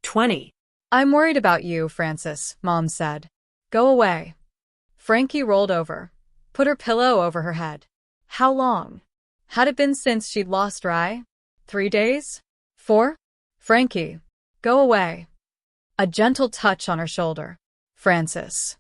20. I'm worried about you, Francis, Mom said. Go away. Frankie rolled over, put her pillow over her head. How long had it been since she'd lost Rye? 3 days? 4? Frankie, go away. A gentle touch on her shoulder. Francis.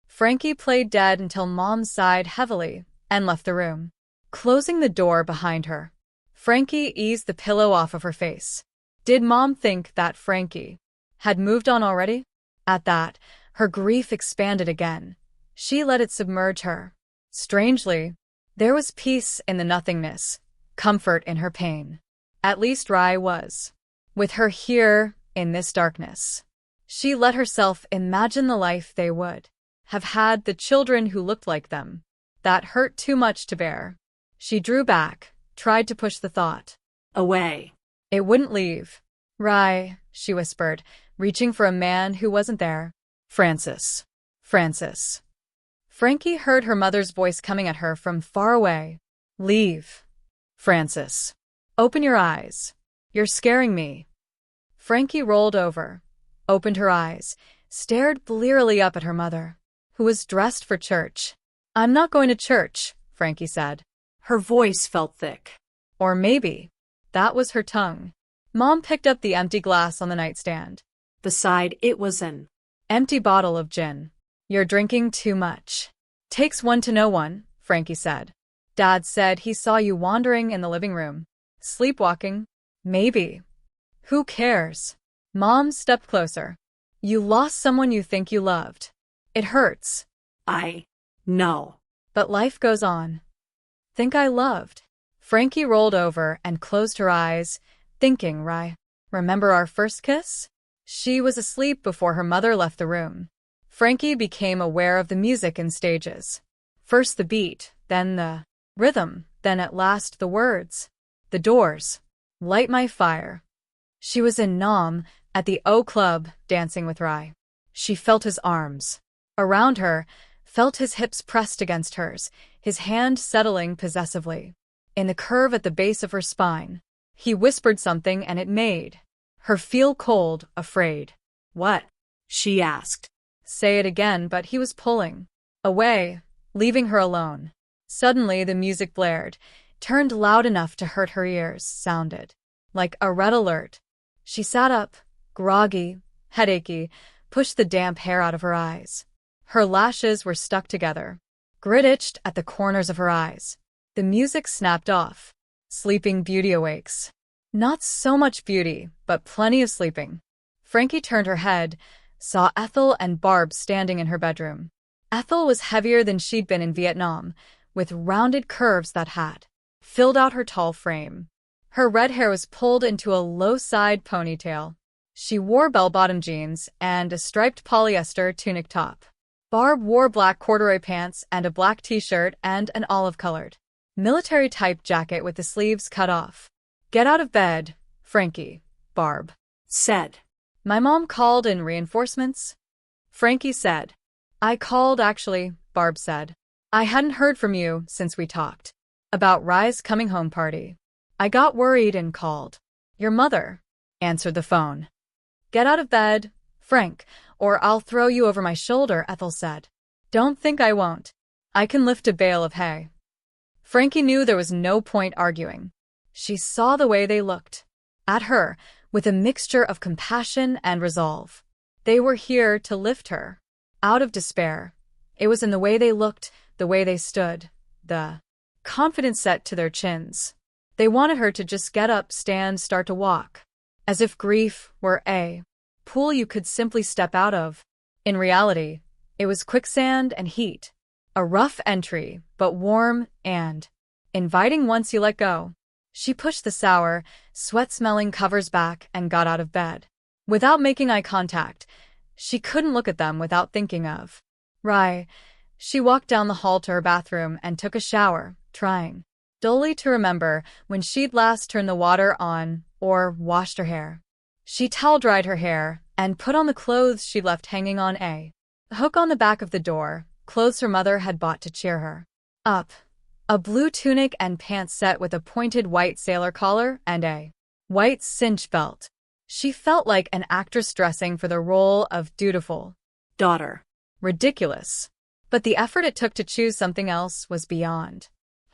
Frankie played dead until Mom sighed heavily and left the room, closing the door behind her. Frankie eased the pillow off of her face. Did Mom think that Frankie had moved on already? At that, her grief expanded again. She let it submerge her. Strangely, there was peace in the nothingness, comfort in her pain. At least Rye was. With her here, in this darkness. She let herself imagine the life they would have had, the children who looked like them. That hurt too much to bear. She drew back, tried to push the thought away. It wouldn't leave. Rye, she whispered, reaching for a man who wasn't there. Francis. Francis. Frankie heard her mother's voice coming at her from far away. Leave. Francis. Open your eyes. You're scaring me. Frankie rolled over, opened her eyes, stared blearily up at her mother, who was dressed for church. I'm not going to church, Frankie said. Her voice felt thick. Or maybe that was her tongue. Mom picked up the empty glass on the nightstand. Beside it was an empty bottle of gin. You're drinking too much. Takes one to know one, Frankie said. Dad said he saw you wandering in the living room. Sleepwalking? Maybe. Who cares? Mom stepped closer. You lost someone you think you loved. It hurts. I know. But life goes on. Think I loved. Frankie rolled over and closed her eyes, thinking, Rye, remember our first kiss? She was asleep before her mother left the room. Frankie became aware of the music in stages. First the beat, then the rhythm, then at last the words. The Doors. Light My Fire. She was in Nam, at the O Club, dancing with Rye. She felt his arms around her, felt his hips pressed against hers, his hand settling possessively. In the curve at the base of her spine, he whispered something and it made her feel cold, afraid. What? She asked. Say it again, but he was pulling away, leaving her alone. Suddenly the music blared, turned loud enough to hurt her ears, sounded like a red alert. She sat up, groggy, headachy, pushed the damp hair out of her eyes. Her lashes were stuck together. Grit itched at the corners of her eyes. The music snapped off. Sleeping Beauty awakes. Not so much beauty, but plenty of sleeping. Frankie turned her head, saw Ethel and Barb standing in her bedroom. Ethel was heavier than she'd been in Vietnam, with rounded curves that had filled out her tall frame. Her red hair was pulled into a low-side ponytail. She wore bell-bottom jeans and a striped polyester tunic top. Barb wore black corduroy pants and a black t-shirt and an olive-colored military-type jacket with the sleeves cut off. Get out of bed, Frankie, Barb said. My mom called in reinforcements? Frankie said. I called, actually, Barb said. I hadn't heard from you since we talked about Rye's coming home party. I got worried and called. Your mother answered the phone. Get out of bed, Frank, or I'll throw you over my shoulder, Ethel said. Don't think I won't. I can lift a bale of hay. Frankie knew there was no point arguing. She saw the way they looked at her with a mixture of compassion and resolve. They were here to lift her out of despair. It was in the way they looked, the way they stood, the confidence set to their chins. They wanted her to just get up, stand, start to walk, as if grief were a pool you could simply step out of. In reality, it was quicksand and heat, a rough entry, but warm and inviting once you let go. She pushed the sour, sweat-smelling covers back and got out of bed. Without making eye contact, she couldn't look at them without thinking of Rye. She walked down the hall to her bathroom and took a shower, trying dully to remember when she'd last turned the water on or washed her hair. She towel-dried her hair and put on the clothes she'd left hanging on a hook on the back of the door, clothes her mother had bought to cheer her up. A blue tunic and pants set with a pointed white sailor collar and a white cinch belt. She felt like an actress dressing for the role of dutiful daughter. Ridiculous. But the effort it took to choose something else was beyond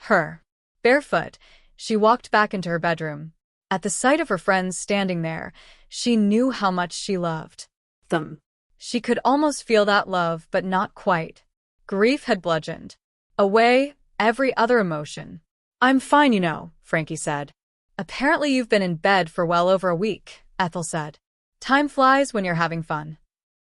her. Barefoot, she walked back into her bedroom. At the sight of her friends standing there, she knew how much she loved them. She could almost feel that love, but not quite. Grief had bludgeoned away every other emotion. "I'm fine, you know," Frankie said. "Apparently you've been in bed for well over a week," Ethel said. "Time flies when you're having fun."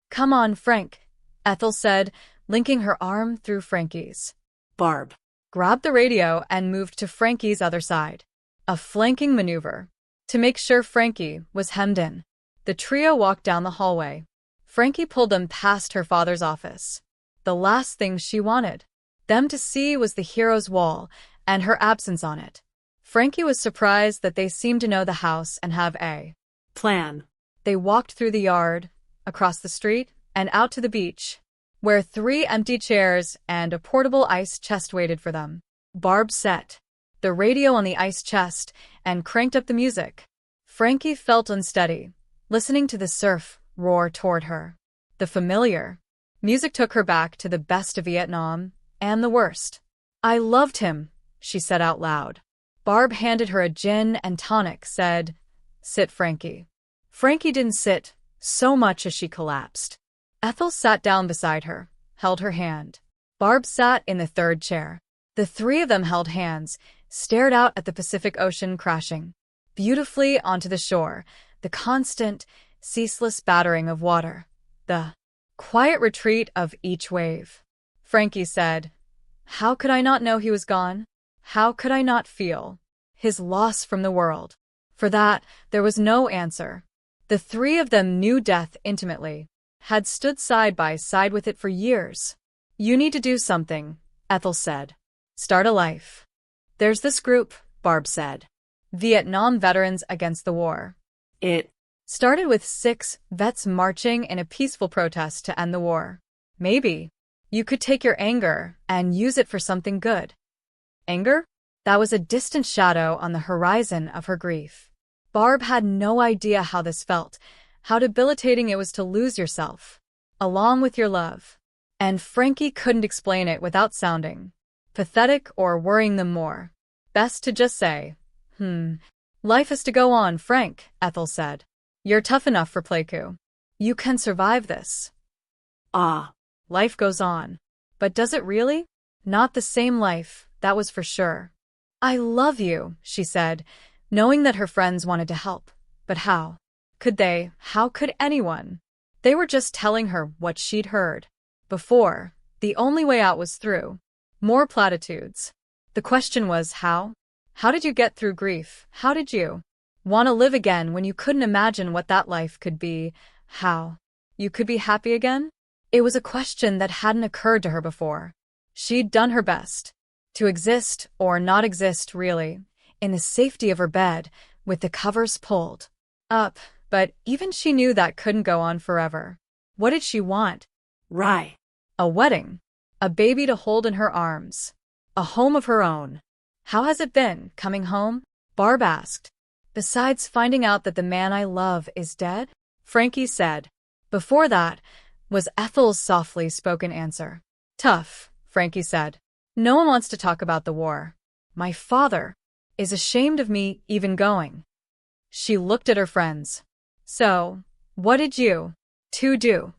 "Come on, Frank," Ethel said, linking her arm through Frankie's. Barb Grabbed the radio and moved to Frankie's other side. A flanking maneuver to make sure Frankie was hemmed in. The trio walked down the hallway. Frankie pulled them past her father's office. The last thing she wanted them to see was the hero's wall and her absence on it. Frankie was surprised that they seemed to know the house and have a plan. They walked through the yard, across the street, and out to the beach, where 3 empty chairs and a portable ice chest waited for them. Barb set the radio on the ice chest and cranked up the music. Frankie felt unsteady, listening to the surf roar toward her. The familiar music took her back to the best of Vietnam and the worst. "I loved him," she said out loud. Barb handed her a gin and tonic, said, "Sit, Frankie." Frankie didn't sit so much as she collapsed. Ethel sat down beside her, held her hand. Barb sat in the third chair. The 3 of them held hands, stared out at the Pacific Ocean crashing beautifully onto the shore, the constant, ceaseless battering of water, the quiet retreat of each wave. Frankie said, "How could I not know he was gone? How could I not feel his loss from the world?" For that, there was no answer. The 3 of them knew death intimately, had stood side by side with it for years. "You need to do something," Ethel said. "Start a life." "There's this group," Barb said. "Vietnam Veterans Against the War." It started with 6 vets marching in a peaceful protest to end the war. Maybe you could take your anger and use it for something good. Anger? That was a distant shadow on the horizon of her grief. Barb had no idea how this felt, how debilitating it was to lose yourself, along with your love. And Frankie couldn't explain it without sounding pathetic or worrying them more. Best to just say, "Life has to go on, Frank," Ethel said. "You're tough enough for Pleiku. You can survive this." Life goes on. But does it really? Not the same life, that was for sure. "I love you," she said, knowing that her friends wanted to help. But how could they? How could anyone? They were just telling her what she'd heard before. The only way out was through more platitudes. The question was how? How did you get through grief? How did you want to live again when you couldn't imagine what that life could be? How you could be happy again? It was a question that hadn't occurred to her before. She'd done her best to exist or not exist, really, in the safety of her bed with the covers pulled up, but even she knew that couldn't go on forever. What did she want? A wedding, a baby to hold in her arms, a home of her own. "How has it been, coming home?" Barb asked. "Besides finding out that the man I love is dead?" Frankie said. Before that was Ethel's softly spoken answer. "Tough," Frankie said. "No one wants to talk about the war. My father is ashamed of me even going." She looked at her friends. "So, what did you 2 do?"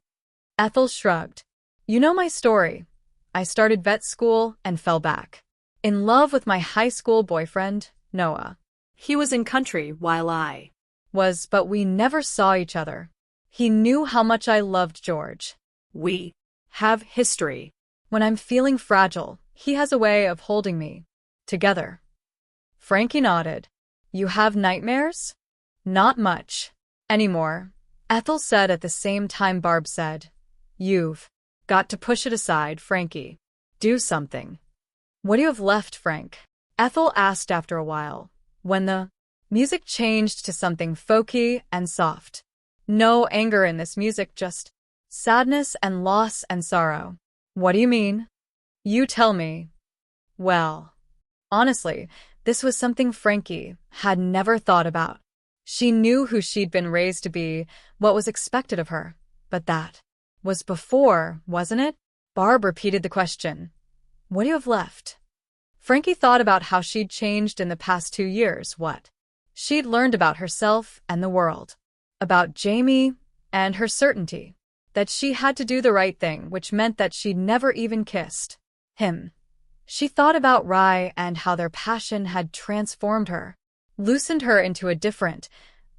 Ethel shrugged. "You know my story. I started vet school and fell back in love with my high school boyfriend, Noah. He was in country while I was, but we never saw each other. He knew how much I loved George. We have history. When I'm feeling fragile, he has a way of holding me together." Frankie nodded. "You have nightmares?" "Not much anymore," Ethel said at the same time Barb said, "You've got to push it aside, Frankie. Do something." "What do you have left, Frank?" Ethel asked after a while, when the music changed to something folky and soft. "No anger in this music, just sadness and loss and sorrow." "What do you mean?" "You tell me." Well, honestly, this was something Frankie had never thought about. She knew who she'd been raised to be, what was expected of her. But that was before, wasn't it? Barb repeated the question. What do you have left? Frankie thought about how she'd changed in the past 2 years, what she'd learned about herself and the world, about Jamie and her certainty that she had to do the right thing, which meant that she'd never even kissed him. She thought about Rye and how their passion had transformed her, loosened her into a different,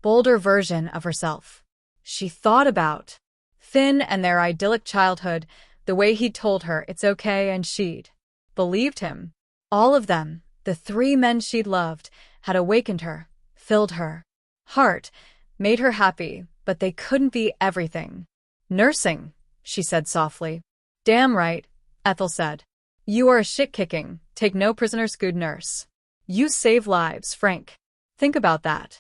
bolder version of herself. She thought about Finn and their idyllic childhood, the way he'd told her it's okay and she'd believed him. All of them, the 3 men she'd loved, had awakened her, filled her heart, made her happy, but they couldn't be everything. Nursing, she said softly. Damn right, Ethel said. You are a shit-kicking, take no prisoners good nurse. You save lives, Frank. Think about that.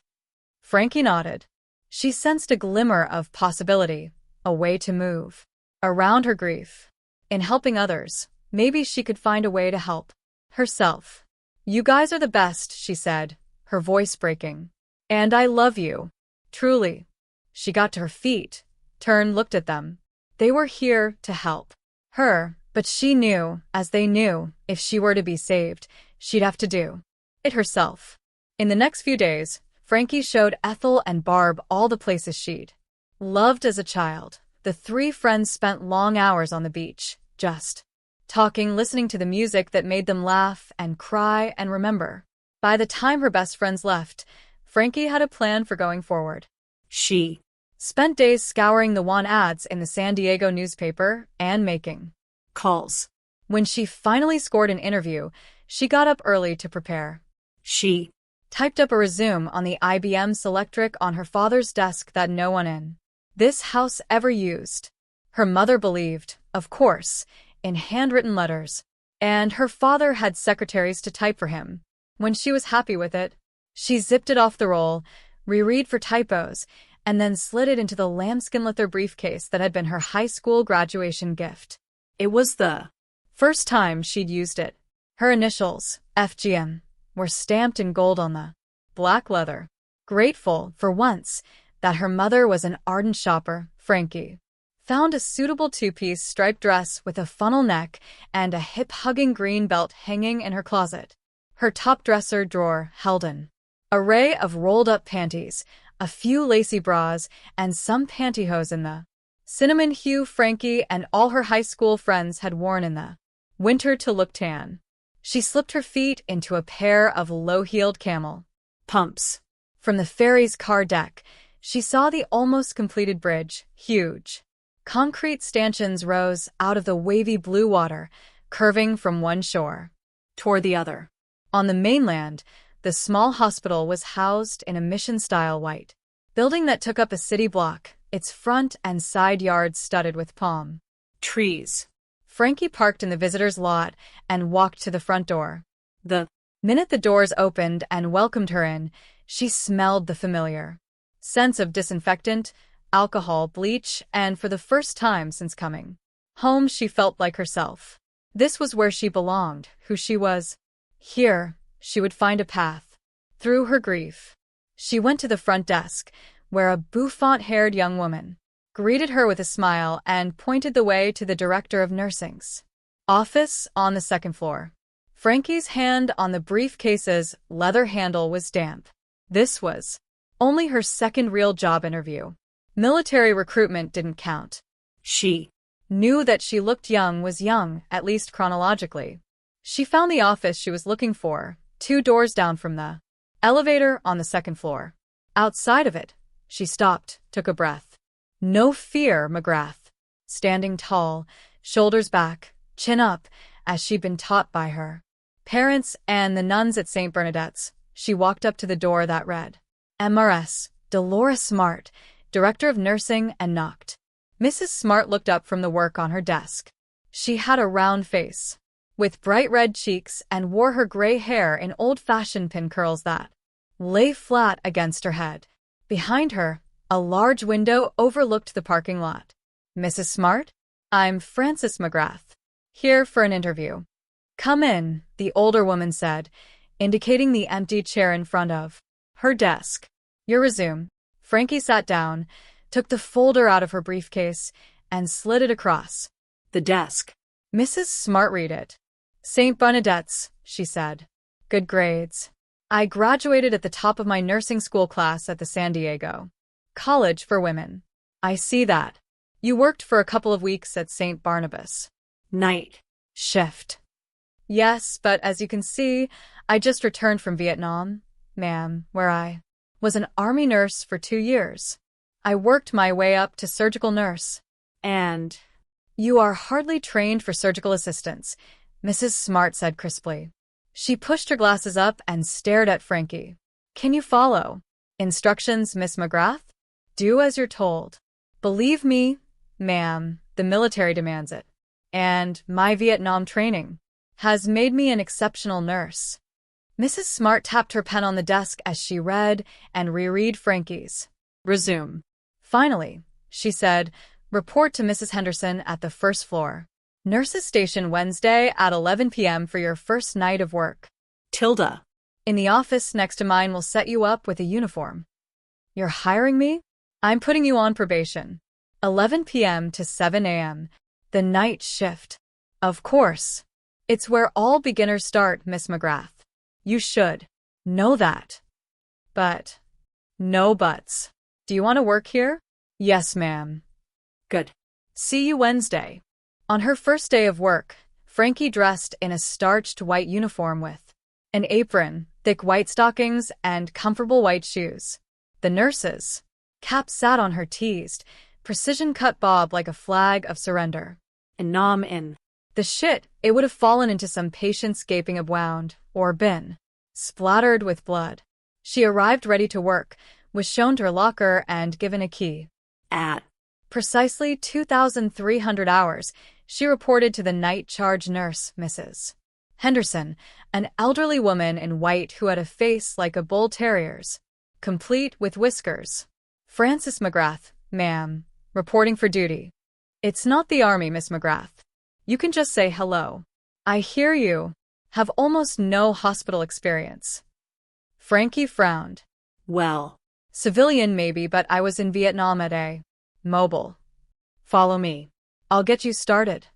Frankie nodded. She sensed a glimmer of possibility, a way to move around her grief. In helping others, maybe she could find a way to help herself. You guys are the best, she said, her voice breaking. And I love you. Truly. She got to her feet, turned, looked at them. They were here to help her, but she knew, as they knew, if she were to be saved, she'd have to do it herself. In the next few days, Frankie showed Ethel and Barb all the places she'd loved as a child. The 3 friends spent long hours on the beach, just talking, listening to the music that made them laugh and cry and remember. By the time her best friends left, Frankie had a plan for going forward. She spent days scouring the want ads in the San Diego newspaper and making calls. When she finally scored an interview, she got up early to prepare. She typed up a resume on the IBM Selectric on her father's desk that no one in this house ever used. Her mother believed, of course, in handwritten letters, and her father had secretaries to type for him. When she was happy with it, she zipped it off the roll, reread for typos, and then slid it into the lambskin leather briefcase that had been her high school graduation gift. It was the first time she'd used it. Her initials, FGM, were stamped in gold on the black leather. Grateful, for once, that her mother was an ardent shopper, Frankie found a suitable 2-piece striped dress with a funnel neck and a hip-hugging green belt hanging in her closet. Her top dresser drawer held an array of rolled-up panties, a few lacy bras, and some pantyhose in the cinnamon hue Frankie and all her high school friends had worn in the winter to look tan. She slipped her feet into a pair of low-heeled camel pumps. From the ferry's car deck, she saw the almost completed bridge, huge. Concrete stanchions rose out of the wavy blue water, curving from one shore toward the other. On the mainland, the small hospital was housed in a mission-style white building that took up a city block, its front and side yards studded with palm trees. Frankie parked in the visitor's lot and walked to the front door. The minute the doors opened and welcomed her in, she smelled the familiar sense of disinfectant, alcohol, bleach, and for the first time since coming home, she felt like herself. This was where she belonged, who she was. Here, she would find a path through her grief. She went to the front desk, where a bouffant-haired young woman greeted her with a smile and pointed the way to the director of nursing's office on the 2nd floor. Frankie's hand on the briefcase's leather handle was damp. This was only her second real job interview. Military recruitment didn't count. She knew that she looked young was young, at least chronologically. She found the office she was looking for, 2 doors down from the elevator on the 2nd floor. Outside of it, she stopped, took a breath. No fear, McGrath. Standing tall, shoulders back, chin up, as she'd been taught by her parents and the nuns at St. Bernadette's, she walked up to the door that read, MRS, Dolores Smart, Director of Nursing, and knocked. Mrs. Smart looked up from the work on her desk. She had a round face, with bright red cheeks, and wore her gray hair in old-fashioned pin curls that lay flat against her head. Behind her, a large window overlooked the parking lot. Mrs. Smart? I'm Frances McGrath. Here for an interview. Come in, the older woman said, indicating the empty chair in front of her desk. Your resume. Frankie sat down, took the folder out of her briefcase, and slid it across. The desk. Mrs. Smart read it. St. Bernadette's, she said. Good grades. I graduated at the top of my nursing school class at the San Diego College for Women. I see that. You worked for a couple of weeks at St. Barnabas. Night. Shift. Yes, but as you can see, I just returned from Vietnam, ma'am, where I was an army nurse for 2 years. I worked my way up to surgical nurse. And You are hardly trained for surgical assistance, Mrs. Smart said crisply. She pushed her glasses up and stared at Frankie. Can you follow? Instructions, Miss McGrath? Do as you're told. Believe me, ma'am, the military demands it. And my Vietnam training has made me an exceptional nurse. Mrs. Smart tapped her pen on the desk as she read and reread Frankie's. resume. Finally, she said, report to Mrs. Henderson at the first floor. Nurses station Wednesday at 11 p.m. for your first night of work. Tilda. In the office next to mine will set you up with a uniform. You're hiring me? I'm putting you on probation. 11 p.m. to 7 a.m. The night shift. Of course. It's where all beginners start, Miss McGrath. You should know that. But no buts. Do you want to work here? Yes, ma'am. Good. See you Wednesday. On her first day of work, Frankie dressed in a starched white uniform with an apron, thick white stockings, and comfortable white shoes. The nurse's cap sat on her teased, precision-cut bob like a flag of surrender. And nom in. The shit, it would have fallen into some patient's gaping abwound, or been splattered with blood. She arrived ready to work, was shown to her locker and given a key. At Precisely 2,300 hours, she reported to the night charge nurse, Mrs. Henderson, an elderly woman in white who had a face like a bull terrier's, complete with whiskers. Francis McGrath, ma'am, reporting for duty. It's not the army, Miss McGrath. You can just say hello. I hear you have almost no hospital experience. Frankie frowned. well. Civilian maybe, but I was in Vietnam at a mobile. Follow me. I'll get you started.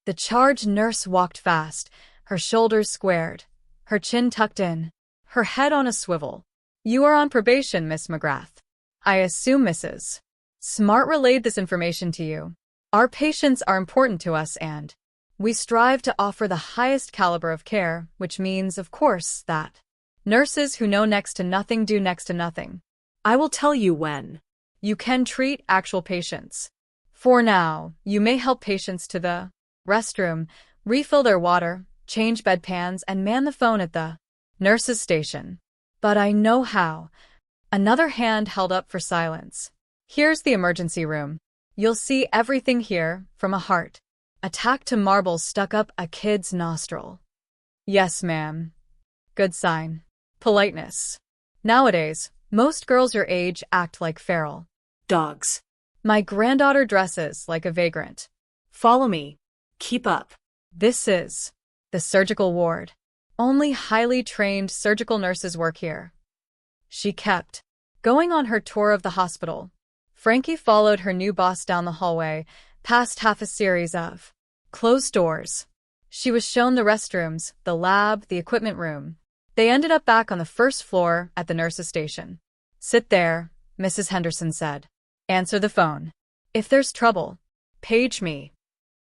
The charge nurse walked fast, her shoulders squared, her chin tucked in, her head on a swivel. You are on probation, Miss McGrath. I assume Mrs. Smart relayed this information to you. Our patients are important to us and we strive to offer the highest caliber of care, which means, of course, that nurses who know next to nothing do next to nothing. I will tell you when. You can treat actual patients. For now, you may help patients to the restroom, refill their water, change bedpans, and man the phone at the nurse's station. But I know how. Another hand held up for silence. Here's the emergency room. You'll see everything here, from a heart attack to marbles stuck up a kid's nostril. Yes, ma'am. Good sign. Politeness. Nowadays, most girls your age act like feral Dogs. My granddaughter dresses like a vagrant. Follow me. Keep up. This is the surgical ward. Only highly trained surgical nurses work here. She kept going on her tour of the hospital. Frankie followed her new boss down the hallway, past half a series of closed doors. She was shown the restrooms, the lab, the equipment room. They ended up back on the first floor at the nurse's station. Sit there, Mrs. Henderson said. Answer the phone. If there's trouble, page me.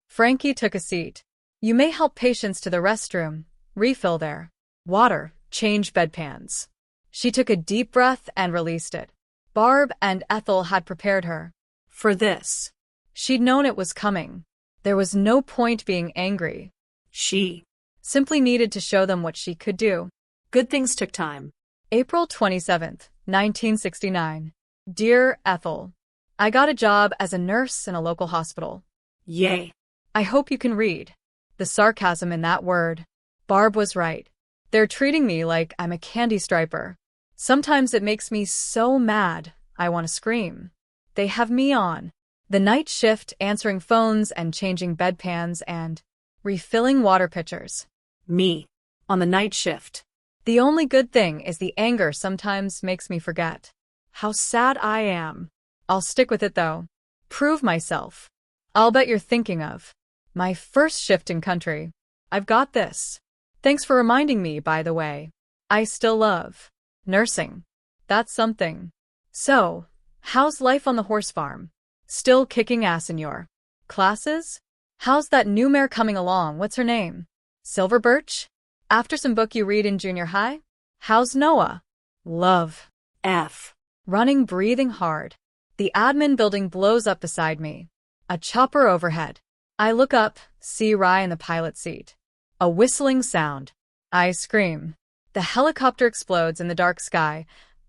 Frankie took a seat. You may help patients to the restroom, refill their water, change bedpans. She took a deep breath and released it. Barb and Ethel had prepared her For this. She'd known it was coming. There was no point being angry. She Simply needed to show them what she could do. Good things took time. April 27th, 1969. Dear Ethel, I got a job as a nurse in a local hospital. Yay. I hope you can read the sarcasm in that word. Barb was right. They're treating me like I'm a candy striper. Sometimes it makes me so mad, I want to scream. They have me on the night shift, answering phones and changing bedpans and refilling water pitchers. Me. On the night shift. The only good thing is the anger sometimes makes me forget How sad I am. I'll stick with it though. Prove myself. I'll bet you're thinking of my first shift in country. I've got this. Thanks for reminding me, by the way. I still love nursing. That's something. So, how's life on the horse farm? Still kicking ass in your classes? How's that new mare coming along? What's her name? Silver Birch? After some book you read in junior high? How's Noah? Love. F. Running, breathing hard. The admin building blows up beside me. A chopper overhead. I look up, see Rye in the pilot seat. A whistling sound. I scream. The helicopter explodes in the dark sky,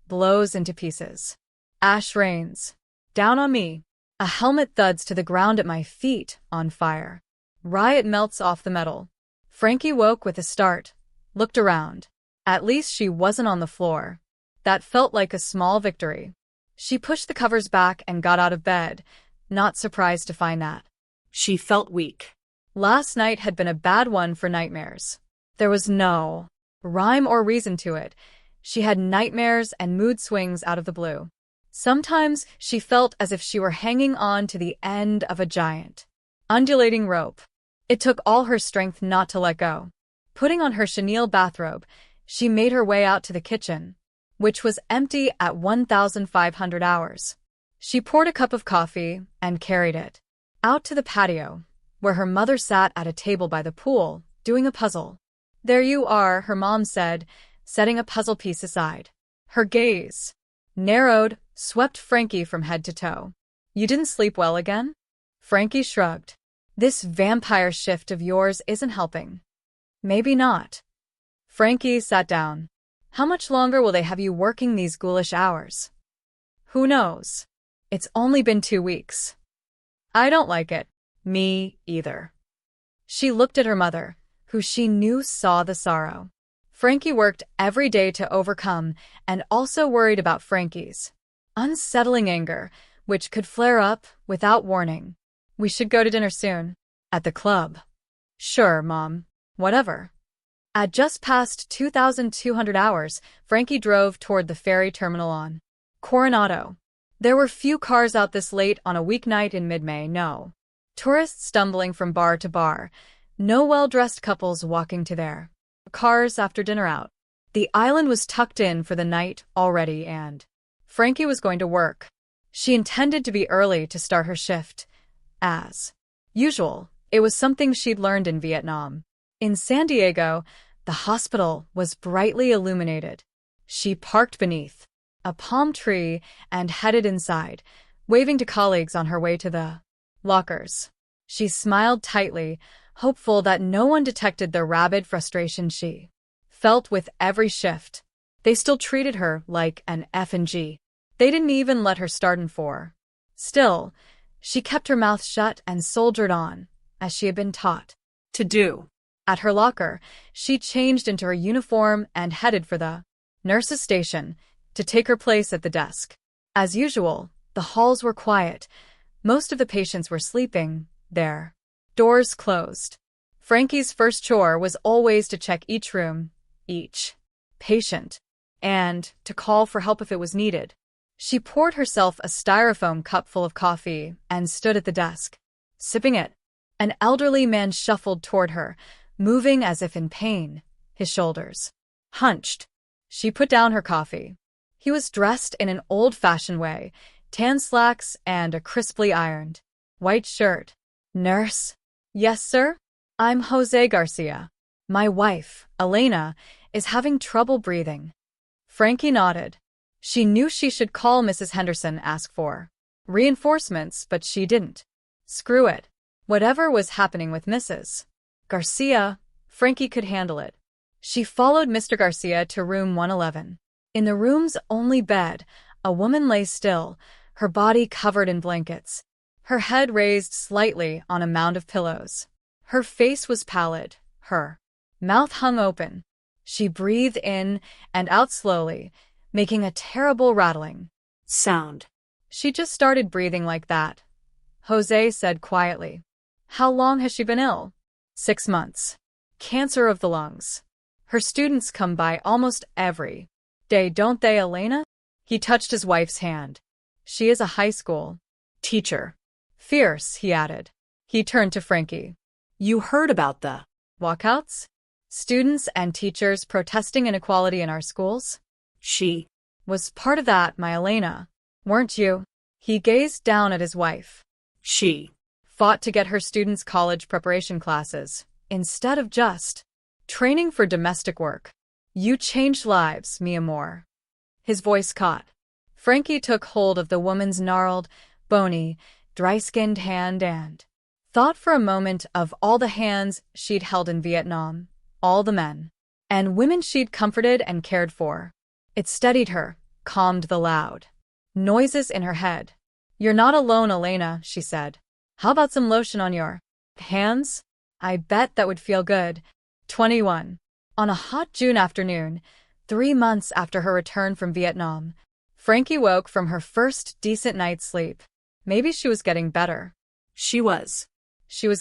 blows into pieces. Ash rains. Down on me. A helmet thuds to the ground at my feet, on fire. Riot melts off the metal. Frankie woke with a start, looked around. At least she wasn't on the floor. That felt like a small victory. She pushed the covers back and got out of bed, not surprised to find that. She felt weak. Last night had been a bad one for nightmares. There was no rhyme or reason to it. She had nightmares and mood swings out of the blue. Sometimes she felt as if she were hanging on to the end of a giant, undulating rope. It took all her strength not to let go. Putting on her chenille bathrobe, she made her way out to the kitchen, which was empty at 1,500 hours. She poured a cup of coffee and carried it out to the patio, where her mother sat at a table by the pool, doing a puzzle. "There you are," her mom said, setting a puzzle piece aside. Her gaze, narrowed, swept Frankie from head to toe. "You didn't sleep well again?" Frankie shrugged. "This vampire shift of yours isn't helping." "Maybe not." Frankie sat down. "How much longer will they have you working these ghoulish hours?" "Who knows? It's only been 2 weeks." "I don't like it." "Me either." She looked at her mother, who she knew saw the sorrow. Frankie worked every day to overcome and also worried about Frankie's unsettling anger, which could flare up without warning. "We should go to dinner soon." "At the club." "Sure, Mom. Whatever." At just past 2,200 hours, Frankie drove toward the ferry terminal on Coronado. There were few cars out this late on a weeknight in mid-May, no tourists stumbling from bar to bar, no well-dressed couples walking to their cars after dinner out. The island was tucked in for the night already, and Frankie was going to work. She intended to be early to start her shift. As usual, it was something she'd learned in Vietnam. In San Diego, the hospital was brightly illuminated. She parked beneath a palm tree and headed inside, waving to colleagues on her way to the lockers. She smiled tightly, hopeful that no one detected the rabid frustration she felt with every shift. They still treated her like an F&G. They didn't even let her start in 4. Still, she kept her mouth shut and soldiered on, as she had been taught to do. At her locker, she changed into her uniform and headed for the nurse's station to take her place at the desk. As usual, the halls were quiet. Most of the patients were sleeping, their doors closed. Frankie's first chore was always to check each room, each patient, and to call for help if it was needed. She poured herself a styrofoam cup full of coffee and stood at the desk, sipping it. An elderly man shuffled toward her, moving as if in pain, his shoulders hunched. She put down her coffee. He was dressed in an old-fashioned way, tan slacks and a crisply ironed white shirt. "Nurse?" "Yes, sir? I'm Jose Garcia. My wife, Elena, is having trouble breathing." Frankie nodded. She knew she should call Mrs. Henderson, ask for reinforcements, but she didn't. Screw it. Whatever was happening with Mrs. Garcia, Frankie could handle it. She followed Mr. Garcia to room 111. In the room's only bed, a woman lay still, her body covered in blankets, her head raised slightly on a mound of pillows. Her face was pallid, her mouth hung open. She breathed in and out slowly, making a terrible rattling sound. "She just started breathing like that," Jose said quietly. "How long has she been ill?" 6 months. Cancer of the lungs. Her students come by almost every day, don't they, Elena? He touched his wife's hand. She is a high school teacher. fierce, he added. He turned to Frankie. You heard about the Walkouts? Students and teachers protesting inequality in our schools? She Was part of that, my Elena. Weren't you? He gazed down at his wife. She Fought to get her students college preparation classes, instead of just training for domestic work. You changed lives, mi amor. His voice caught. Frankie took hold of the woman's gnarled, bony, dry-skinned hand and thought for a moment of all the hands she'd held in Vietnam, all the men and women she'd comforted and cared for. It steadied her, calmed the loud noises in her head. You're not alone, Elena, she said. How about some lotion on your hands? I bet that would feel good. 21. On a hot June afternoon, 3 months after her return from Vietnam, Frankie woke from her first decent night's sleep. Maybe she was getting better. She was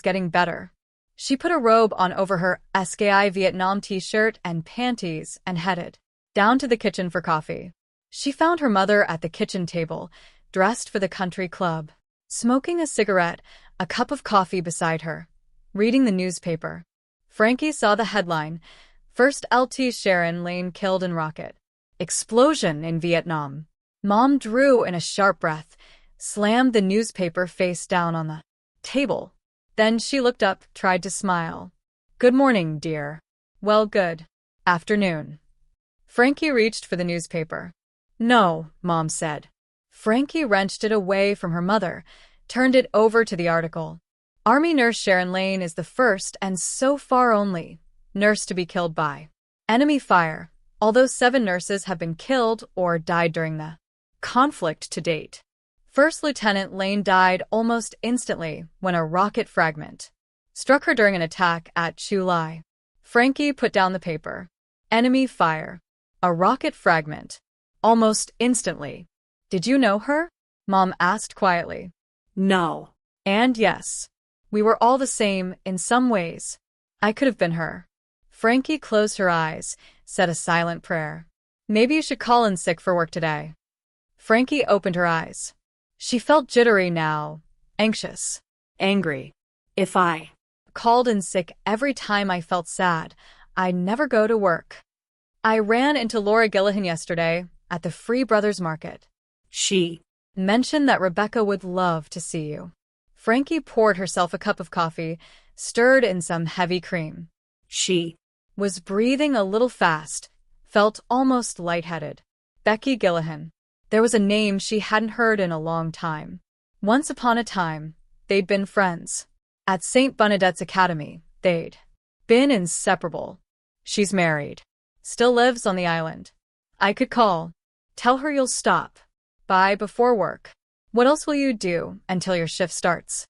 getting better. She put a robe on over her SKI Vietnam t-shirt and panties and headed down to the kitchen for coffee. She found her mother at the kitchen table, dressed for the country club, smoking a cigarette, a cup of coffee beside her, reading the newspaper. Frankie saw the headline, First LT Sharon Lane killed in rocket. Explosion in Vietnam. Mom drew in a sharp breath, slammed the newspaper face down on the table. Then she looked up, tried to smile. Good morning, dear. Well, good afternoon. Frankie reached for the newspaper. No, Mom said. Frankie wrenched it away from her mother, turned it over to the article. Army nurse Sharon Lane is the first and so far only nurse to be killed by enemy fire, although 7 nurses have been killed or died during the conflict to date. First Lieutenant Lane died almost instantly when a rocket fragment struck her during an attack at Chu Lai. Frankie put down the paper. Enemy fire. A rocket fragment. Almost instantly. Did you know her? Mom asked quietly. no. And yes, we were all the same in some ways. I could have been her. Frankie closed her eyes, said a silent prayer. Maybe you should call in sick for work today. Frankie opened her eyes. She felt jittery now, anxious, Angry. If I called in sick every time I felt sad, I'd never go to work. I ran into Laura Gillihan yesterday at the Free Brothers Market. She Mentioned that Rebecca would love to see you. Frankie poured herself a cup of coffee, stirred in some heavy cream. She Was breathing a little fast, felt almost lightheaded. Becky Gillihan. There was a name she hadn't heard in a long time. Once upon a time, they'd been friends. At St. Bernadette's Academy, they'd been inseparable. She's married. Still lives on the island. I could call. Tell her you'll stop by before work. What else will you do until your shift starts?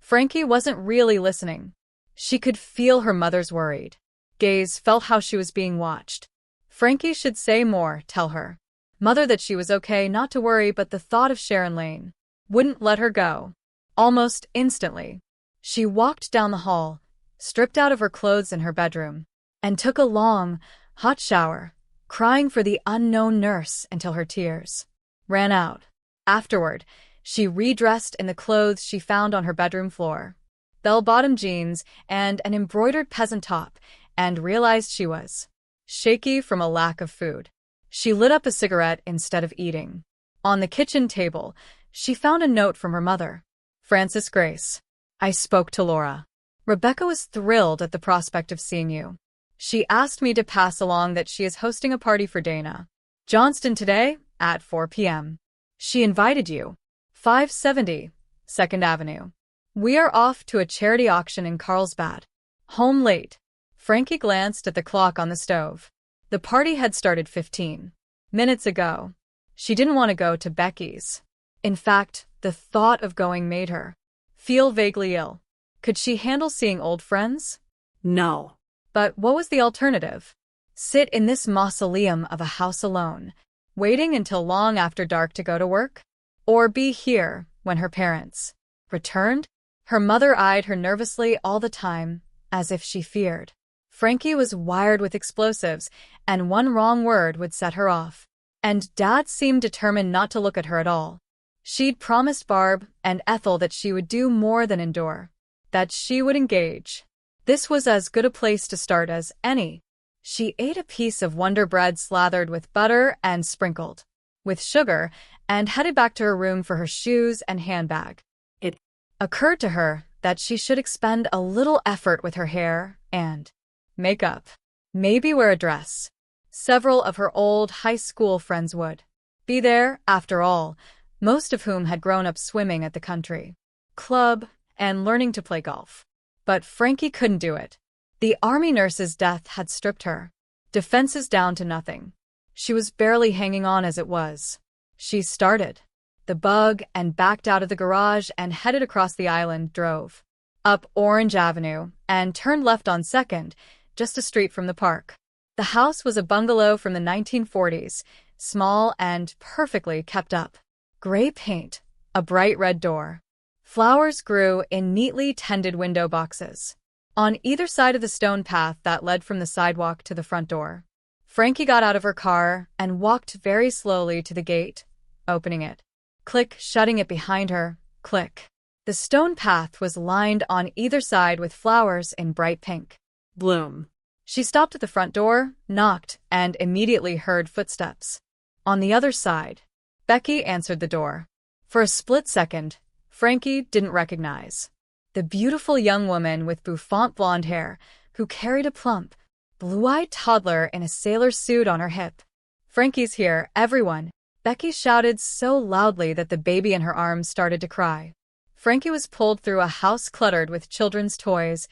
Frankie wasn't really listening. She could feel her mother's worried gaze, felt how she was being watched. Frankie should say more, tell her mother that she was okay, not to worry, but the thought of Sharon Lane wouldn't let her go. Almost instantly, she walked down the hall, stripped out of her clothes in her bedroom, and took a long, hot shower, crying for the unknown nurse until her tears ran out. Afterward, she redressed in the clothes she found on her bedroom floor, bell-bottom jeans and an embroidered peasant top, and realized she was shaky from a lack of food. She lit up a cigarette instead of eating. On the kitchen table, she found a note from her mother. Francis Grace. I spoke to Laura. Rebecca was thrilled at the prospect of seeing you. She asked me to pass along that she is hosting a party for Dana Johnston today at 4 p.m. She invited you. 570 2nd Avenue. We are off to a charity auction in Carlsbad. Home late. Frankie glanced at the clock on the stove. The party had started 15 minutes ago. She didn't want to go to Becky's. In fact, the thought of going made her feel vaguely ill. Could she handle seeing old friends? no. But what was the alternative? Sit in this mausoleum of a house alone, waiting until long after dark to go to work? Or be here when her parents returned? Her mother eyed her nervously all the time, as if she feared. Frankie was wired with explosives, and one wrong word would set her off. And Dad seemed determined not to look at her at all. She'd promised Barb and Ethel that she would do more than endure, that she would engage. This was as good a place to start as any. She ate a piece of Wonder Bread slathered with butter and sprinkled with sugar and headed back to her room for her shoes and handbag. It occurred to her that she should expend a little effort with her hair and makeup. Maybe wear a dress. Several of her old high school friends would be there, after all, most of whom had grown up swimming at the country club and learning to play golf. But Frankie couldn't do it. The army nurse's death had stripped her defenses down to nothing. She was barely hanging on as it was. She started the bug and backed out of the garage and headed across the island, drove up Orange Avenue, and turned left on 2nd, just a street from the park. The house was a bungalow from the 1940s, small and perfectly kept up. Gray paint, a bright red door. Flowers grew in neatly tended window boxes on either side of the stone path that led from the sidewalk to the front door. Frankie got out of her car and walked very slowly to the gate, opening it. Click, shutting it behind her. Click. The stone path was lined on either side with flowers in bright pink bloom. She stopped at the front door, knocked, and immediately heard footsteps. On the other side, Becky answered the door. For a split second, Frankie didn't recognize the beautiful young woman with bouffant blonde hair who carried a plump, blue-eyed toddler in a sailor suit on her hip. "Frankie's here, everyone," Becky shouted so loudly that the baby in her arms started to cry. Frankie was pulled through a house cluttered with children's toys,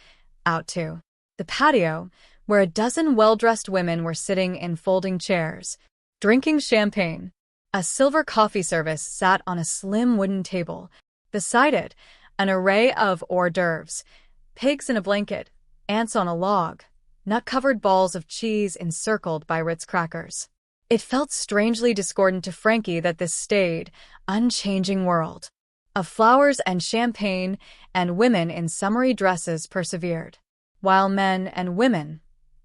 out to the patio, where a dozen well-dressed women were sitting in folding chairs, drinking champagne. A silver coffee service sat on a slim wooden table. Beside it, an array of hors d'oeuvres, pigs in a blanket, ants on a log, nut-covered balls of cheese encircled by Ritz crackers. It felt strangely discordant to Frankie that this staid, unchanging world of flowers and champagne and women in summery dresses persevered, while men and women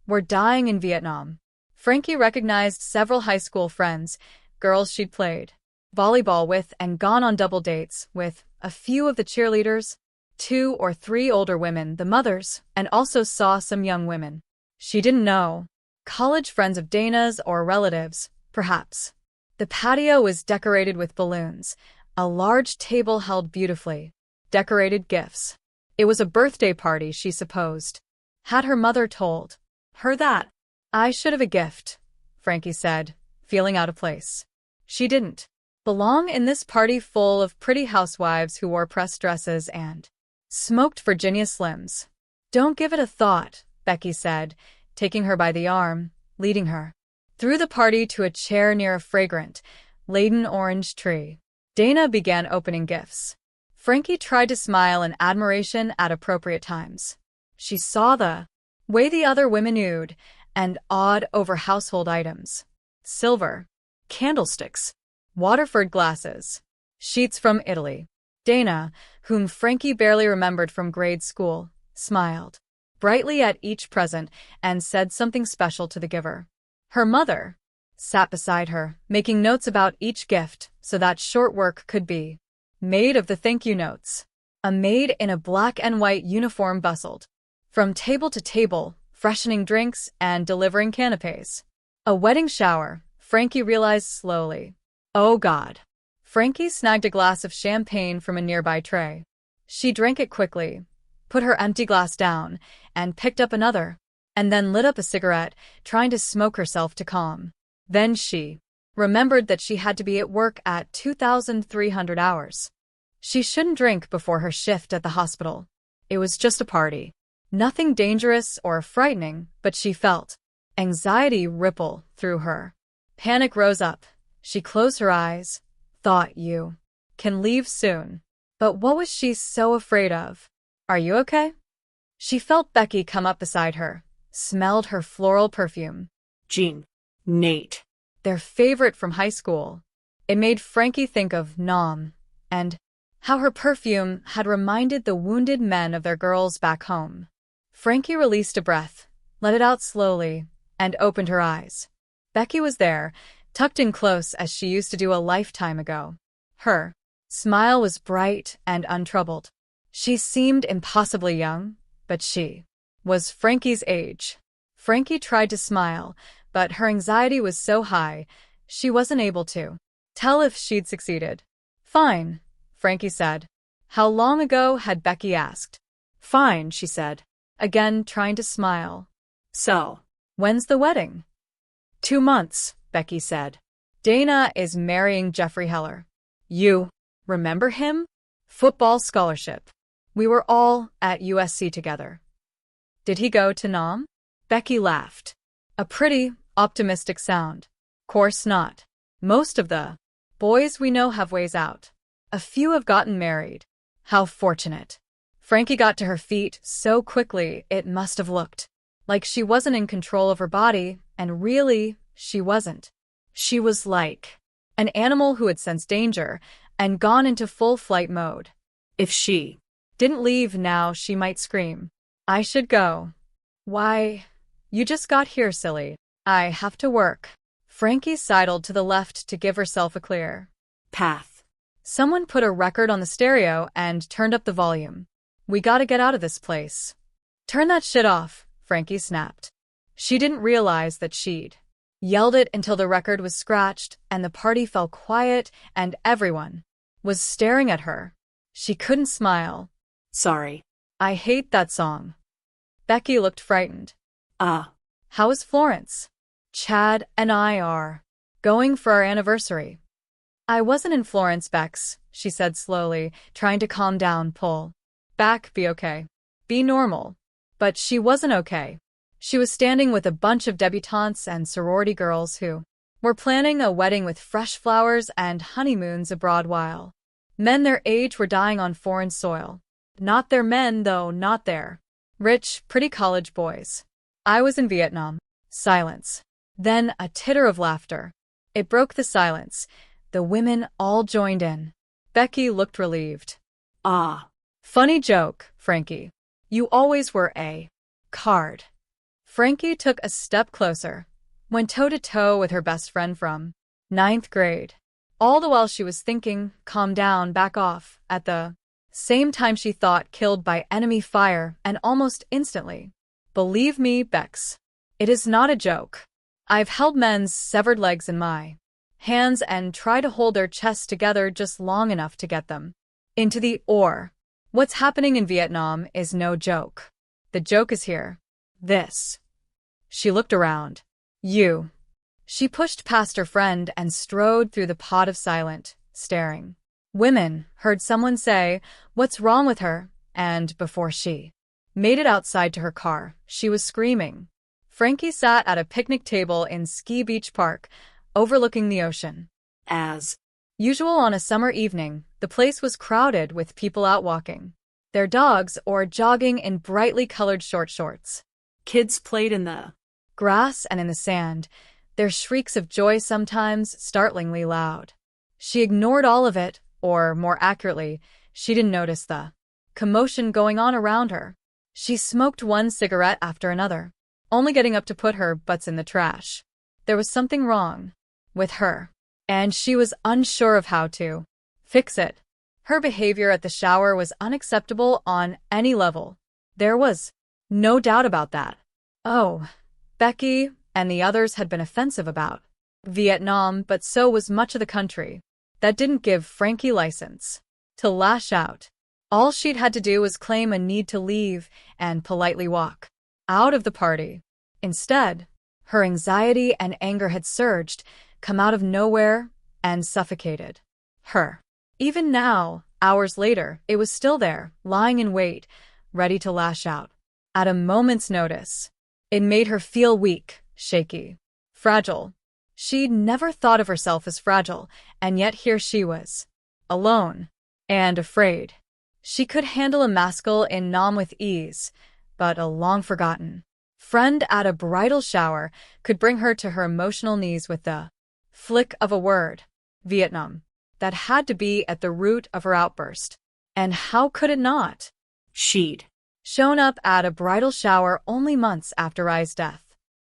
were dying in Vietnam. Frankie recognized several high school friends, girls she'd played volleyball with and gone on double dates with, a few of the cheerleaders, 2 or 3 older women, the mothers, and also saw some young women she didn't know. College friends of Dana's or relatives, perhaps. The patio was decorated with balloons. A large table held beautifully decorated gifts. It was a birthday party, she supposed. Had her mother told her that? "I should have a gift," Frankie said, feeling out of place. She didn't belong in this party full of pretty housewives who wore pressed dresses and smoked Virginia Slims. "Don't give it a thought," Becky said, taking her by the arm, leading her through the party to a chair near a fragrant, laden orange tree. Dana began opening gifts. Frankie tried to smile in admiration at appropriate times. She saw the way the other women oohed and awed over household items. Silver, candlesticks, Waterford glasses, sheets from Italy. Dana, whom Frankie barely remembered from grade school, smiled brightly at each present and said something special to the giver. Her mother sat beside her, making notes about each gift so that short work could be made of the thank you notes. A maid in a black and white uniform bustled from table to table, freshening drinks and delivering canapes. A wedding shower, Frankie realized slowly. Oh God. Frankie snagged a glass of champagne from a nearby tray. She drank it quickly, put her empty glass down, and picked up another, and then lit up a cigarette, trying to smoke herself to calm. Then she remembered that she had to be at work at 2,300 hours. She shouldn't drink before her shift at the hospital. It was just a party. Nothing dangerous or frightening, but she felt anxiety ripple through her. Panic rose up. She closed her eyes, thought, "You can leave soon." But what was she so afraid of? "Are you okay?" She felt Becky come up beside her, smelled her floral perfume. Jean. Nate. Their favorite from high school. It made Frankie think of Nam, and how her perfume had reminded the wounded men of their girls back home. Frankie released a breath, let it out slowly, and opened her eyes. Becky was there, tucked in close as she used to do a lifetime ago. Her smile was bright and untroubled. She seemed impossibly young, but she was Frankie's age. Frankie tried to smile, but her anxiety was so high, she wasn't able to tell if she'd succeeded. Fine, Frankie said. How long ago had Becky asked? Fine, she said. Again trying to smile. So, When's the wedding? 2 months, Becky said. Dana is marrying Jeffrey Heller. You remember him? Football scholarship. We were all at USC together. Did he go to Nam? Becky laughed. A pretty optimistic sound. Course not. Most of the boys we know have ways out. A few have gotten married. How fortunate. Frankie got to her feet so quickly it must have looked like she wasn't in control of her body, and really, she wasn't. She was like an animal who had sensed danger and gone into full flight mode. if she Didn't leave now, she might scream. I should go. Why? You just got here, silly. I have to work. Frankie sidled to the left to give herself a clear path. Someone put a record on the stereo and turned up the volume. We gotta get out of this place. Turn that shit off, Frankie snapped. She didn't realize that she'd yelled it until the record was scratched and the party fell quiet and everyone was staring at her. She couldn't smile. Sorry. I hate that song. Becky looked frightened. How is Florence? Chad and I are going for our anniversary. I wasn't in Florence, Bex, she said slowly, trying to calm down. Pull back, be okay. Be normal. But she wasn't okay. She was standing with a bunch of debutantes and sorority girls who were planning a wedding with fresh flowers and honeymoons abroad while men their age were dying on foreign soil. Not their men, though, not their rich, pretty college boys. I was in Vietnam. Silence. Then a titter of laughter. It broke the silence. The women all joined in. Becky looked relieved. Funny joke, Frankie. You always were a card. Frankie took a step closer, went toe-to-toe with her best friend from 9th grade. All the while she was thinking, calm down, back off, at the same time she thought killed by enemy fire, and almost instantly. Believe me, Bex. It is not a joke. I've held men's severed legs in my hands and tried to hold their chests together just long enough to get them into the ore. What's happening in Vietnam is no joke. The joke is here. This. She looked around. You. She pushed past her friend and strode through the pod of silent, staring women, heard someone say, "What's wrong with her?" And before she made it outside to her car, she was screaming. Frankie sat at a picnic table in Ski Beach Park, overlooking the ocean. As usual on a summer evening, the place was crowded with people out walking their dogs or jogging in brightly colored short shorts. kids played in the Grass and in the sand, their shrieks of joy sometimes startlingly loud. She ignored all of it, or more accurately, she didn't notice the commotion going on around her. She smoked one cigarette after another, only getting up to put her butts in the trash. There was something wrong with her, and she was unsure of how to fix it. Her behavior at the shower was unacceptable on any level. There was no doubt about that. Oh, Becky and the others had been offensive about Vietnam, but so was much of the country. That didn't give Frankie license to lash out. All she'd had to do was claim a need to leave and politely walk out of the party. Instead, her anxiety and anger had surged, come out of nowhere, and suffocated her. Even now, hours later, it was still there, lying in wait, ready to lash out at a moment's notice. It made her feel weak, shaky, fragile. She'd never thought of herself as fragile, and yet here she was, alone and afraid. She could handle a maskell in Nam with ease, but a long-forgotten friend at a bridal shower could bring her to her emotional knees with the flick of a word. Vietnam. That had to be at the root of her outburst. And how could it not? she'd Shown up at a bridal shower only months after Rai's death.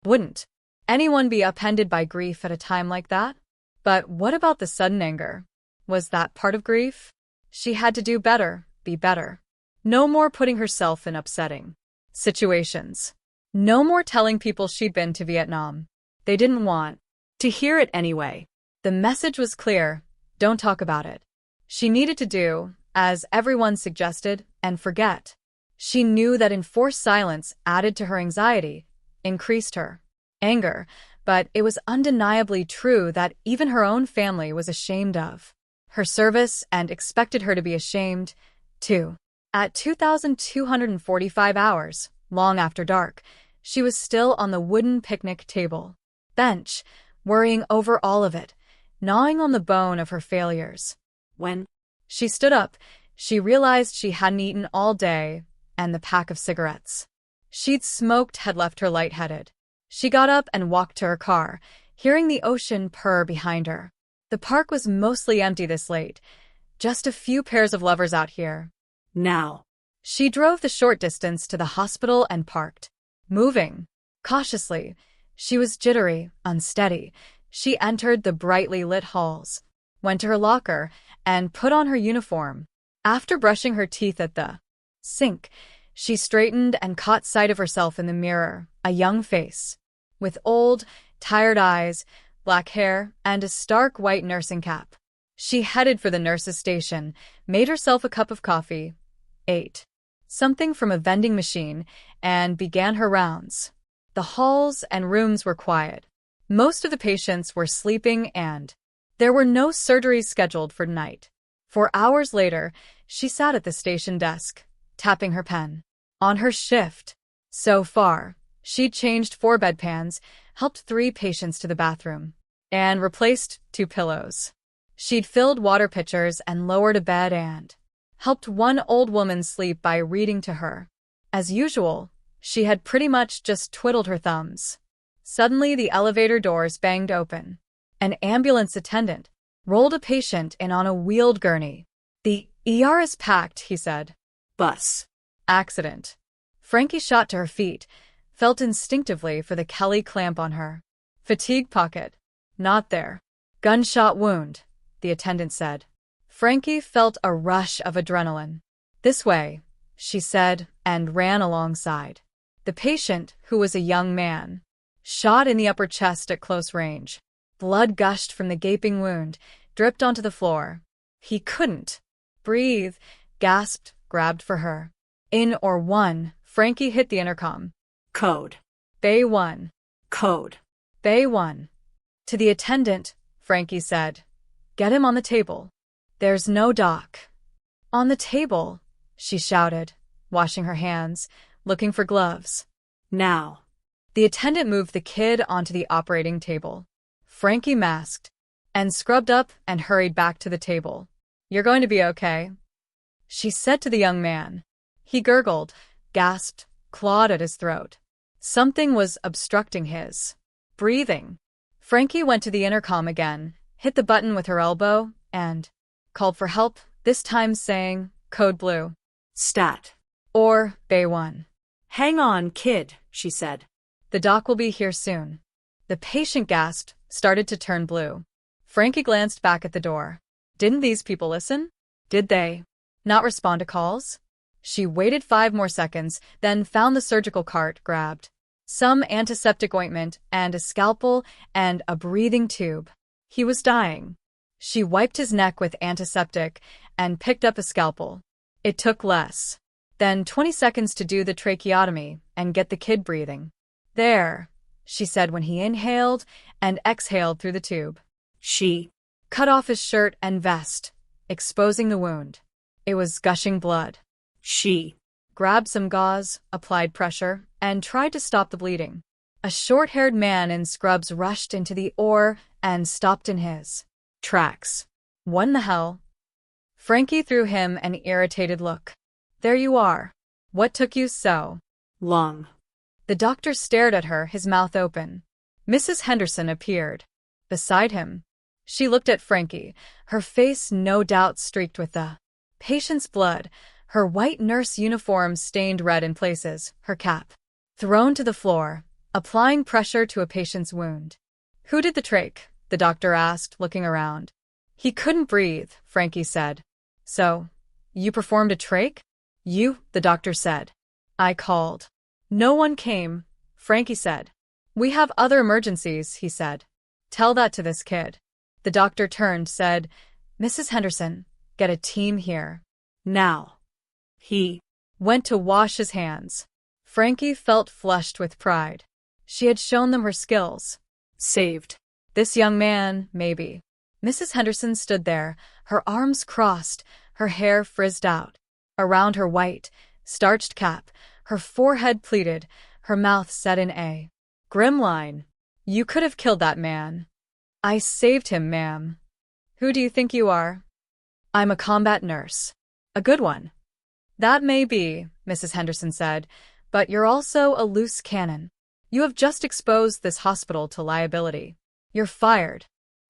Wouldn't anyone be upended by grief at a time like that? But what about the sudden anger? Was that part of grief? She had to do better, be better. No more putting herself in upsetting situations. No more telling people she'd been to Vietnam. They didn't want to hear it anyway. The message was clear: don't talk about it. She needed to do, as everyone suggested, and forget. She knew that enforced silence added to her anxiety, increased her anger, but it was undeniably true that even her own family was ashamed of her service and expected her to be ashamed, too. At 2,245 hours, long after dark, she was still on the wooden picnic table bench, worrying over all of it, gnawing on the bone of her failures. When she stood up, she realized she hadn't eaten all day, and the pack of cigarettes she'd smoked had left her lightheaded. She got up and walked to her car, hearing the ocean purr behind her. The park was mostly empty this late, just a few pairs of lovers out here. Now, she drove the short distance to the hospital and parked. Moving cautiously, she was jittery, unsteady. She entered the brightly lit halls, went to her locker, and put on her uniform. After brushing her teeth at the sink, she straightened and caught sight of herself in the mirror, a young face, with old, tired eyes, black hair, and a stark white nursing cap. She headed for the nurse's station, made herself a cup of coffee, ate something from a vending machine, and began her rounds. The halls and rooms were quiet. Most of the patients were sleeping, and there were no surgeries scheduled for tonight. 4 hours later, she sat at the station desk, tapping her pen. On her shift. So far, she'd changed 4 bedpans, helped 3 patients to the bathroom, and replaced 2 pillows. She'd filled water pitchers and lowered a bed and helped one old woman sleep by reading to her. As usual, she had pretty much just twiddled her thumbs. Suddenly, the elevator doors banged open. An ambulance attendant rolled a patient in on a wheeled gurney. "The ER is packed," he said. bus Accident. Frankie shot to her feet, felt instinctively for the Kelly clamp on her fatigue pocket. Not there. Gunshot wound, the attendant said. Frankie felt a rush of adrenaline. "This way," she said, and ran alongside. The patient, who was a young man, shot in the upper chest at close range. Blood gushed from the gaping wound, dripped onto the floor. He couldn't breathe, gasped, grabbed for her. In or one, Frankie hit the intercom. Code. Bay 1. Code. Bay 1. To the attendant, Frankie said, "Get him on the table." "There's no doc." "On the table," she shouted, washing her hands, looking for gloves. Now. The attendant moved the kid onto the operating table. Frankie masked and scrubbed up and hurried back to the table. "You're going to be okay," she said to the young man. He gurgled, gasped, clawed at his throat. Something was obstructing his breathing. Frankie went to the intercom again, hit the button with her elbow, and called for help, this time saying, "Code Blue." Stat. Or Bay 1. "Hang on, kid," she said. "The doc will be here soon." The patient gasped, started to turn blue. Frankie glanced back at the door. Didn't these people listen? Did they not respond to calls? She waited 5 more seconds, then found the surgical cart, grabbed some antiseptic ointment and a scalpel and a breathing tube. He was dying. She wiped his neck with antiseptic and picked up a scalpel. It took less than 20 seconds to do the tracheotomy and get the kid breathing. "There," she said when he inhaled and exhaled through the tube. She cut off his shirt and vest, exposing the wound. It was gushing blood. She grabbed some gauze, applied pressure, and tried to stop the bleeding. A short-haired man in scrubs rushed into the OR and stopped in his tracks. "What in the hell?" Frankie threw him an irritated look. "There you are. What took you so long?" The doctor stared at her, his mouth open. Mrs. Henderson appeared beside him. She looked at Frankie, her face no doubt streaked with the patient's blood, her white nurse uniform stained red in places, her cap thrown to the floor. applying pressure to a patient's wound. Who did the trach? The doctor asked, looking around. He couldn't breathe, Frankie said. So, you performed a trach? You, the doctor said. I called. No one came, Frankie said. We have other emergencies, he said. Tell that to this kid. The doctor turned, said, Mrs. Henderson, get a team here. Now. He went to wash his hands. Frankie felt flushed with pride. She had shown them her skills. saved. This young man, maybe. Mrs. Henderson stood there, her arms crossed, her hair frizzed out. Around her white, starched cap, her forehead pleated, her mouth set in a grim line. You could have killed that man. I saved him, ma'am. Who do you think you are? I'm a combat nurse. A good one. That may be, Mrs. Henderson said, but you're also a loose cannon. You have just exposed this hospital to liability. You're fired.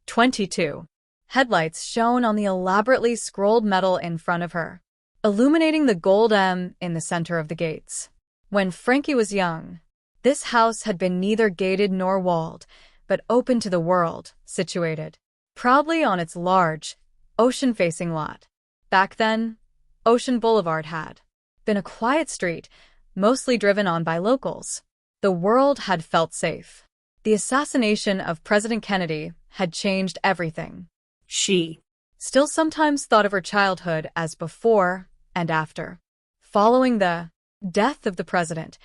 22. Headlights shone on the elaborately scrolled metal in front of her, illuminating the gold M in the center of the gates. When Frankie was young, this house had been neither gated nor walled, but open to the world, situated proudly on its large, ocean-facing lot. Back then, Ocean Boulevard had been a quiet street, mostly driven on by locals. The world had felt safe. The assassination of President Kennedy had changed everything. She Still sometimes thought of her childhood as before and after. Following the death of the president,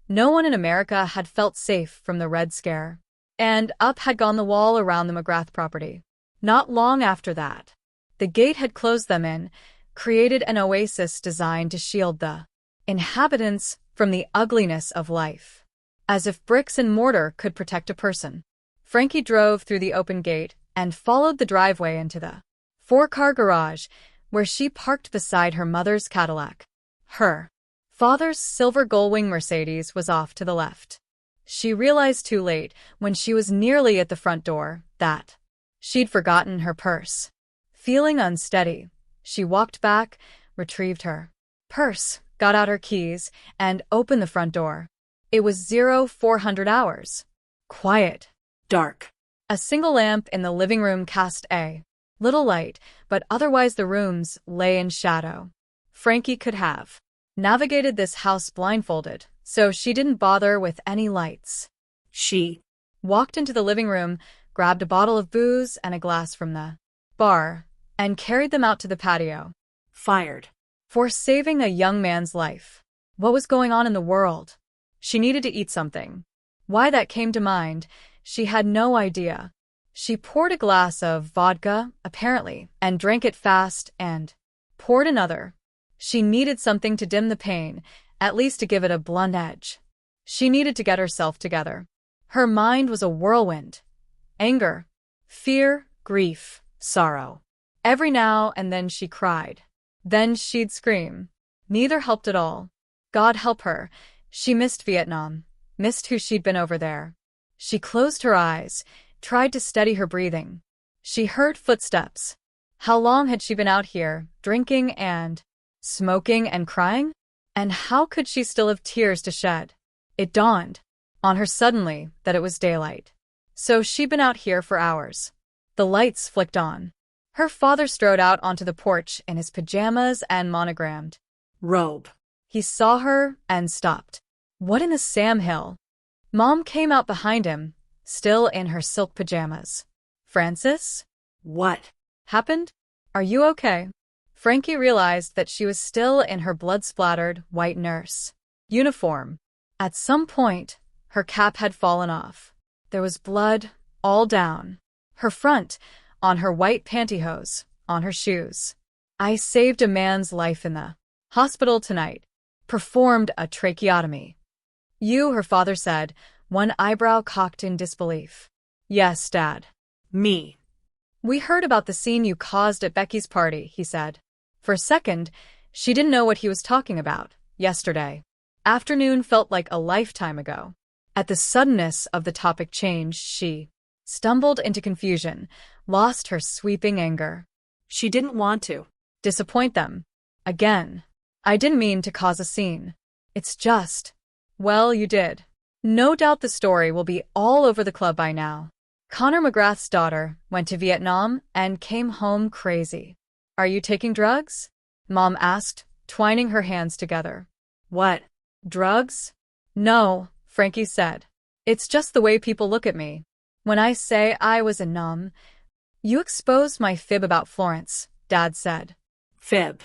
no one in America had felt safe from the Red Scare. And up had gone the wall around the McGrath property. Not long after that, the gate had closed them in, created an oasis designed to shield the inhabitants from the ugliness of life. As if bricks and mortar could protect a person. Frankie drove through the open gate and followed the driveway into the four-car garage, where she parked beside her mother's Cadillac. Her father's silver gullwing Mercedes was off to the left. She realized too late, when she was nearly at the front door, that she'd forgotten her purse. Feeling unsteady, she walked back, retrieved her purse, got out her keys, and opened the front door. It was 0400 hours. Quiet. dark. A single lamp in the living room cast a little light, but otherwise the rooms lay in shadow. Frankie could have navigated this house blindfolded, so she didn't bother with any lights. She Walked into the living room, grabbed a bottle of booze and a glass from the bar, and carried them out to the patio. fired. For saving a young man's life. What was going on in the world? She needed to eat something. Why that came to mind, she had no idea. She poured a glass of vodka, apparently, and drank it fast and poured another. She needed something to dim the pain, at least to give it a blunt edge. She needed to get herself together. Her mind was a whirlwind. Anger, fear, grief, sorrow. Every now and then she cried. Then she'd scream. Neither helped at all. God help her. She missed Vietnam, missed who she'd been over there. She closed her eyes, tried to steady her breathing. She heard footsteps. How long had she been out here, drinking and smoking and crying? And how could she still have tears to shed? It dawned on her suddenly that it was daylight. So she'd been out here for hours. The lights flicked on. Her father strode out onto the porch in his pajamas and monogrammed robe. He saw her and stopped. What in the Sam Hill? Mom came out behind him, still in her silk pajamas. Francis? What Happened? Are you okay? Frankie realized that she was still in her blood-splattered white nurse uniform. At some point, her cap had fallen off. There was blood all down her front, on her white pantyhose, on her shoes. I saved a man's life in the hospital tonight. Performed a tracheotomy. You, her father said, one eyebrow cocked in disbelief. Yes, Dad. me. We heard about the scene you caused at Becky's party, he said. For a second, she didn't know what he was talking about. Yesterday. Afternoon felt like a lifetime ago. At the suddenness of the topic change, she stumbled into confusion, lost her sweeping anger. She didn't want to Disappoint them. Again. I didn't mean to cause a scene. It's just. Well, you did. No doubt the story will be all over the club by now. Connor McGrath's daughter went to Vietnam and came home crazy. Are you taking drugs? Mom asked, twining her hands together. What? Drugs? No, Frankie said. It's just the way people look at me. When I say I was a numb, you exposed my fib about Florence, Dad said. Fib.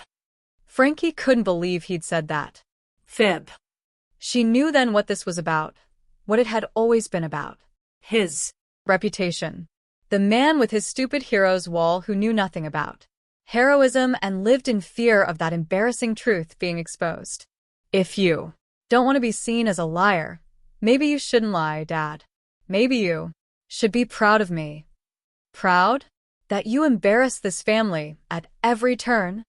Frankie couldn't believe he'd said that. Fib. She knew then what this was about, what it had always been about. His reputation. The man with his stupid hero's wall who knew nothing about heroism and lived in fear of that embarrassing truth being exposed. If you don't want to be seen as a liar, maybe you shouldn't lie, Dad. Maybe you should be proud of me. Proud? That you embarrass this family at every turn?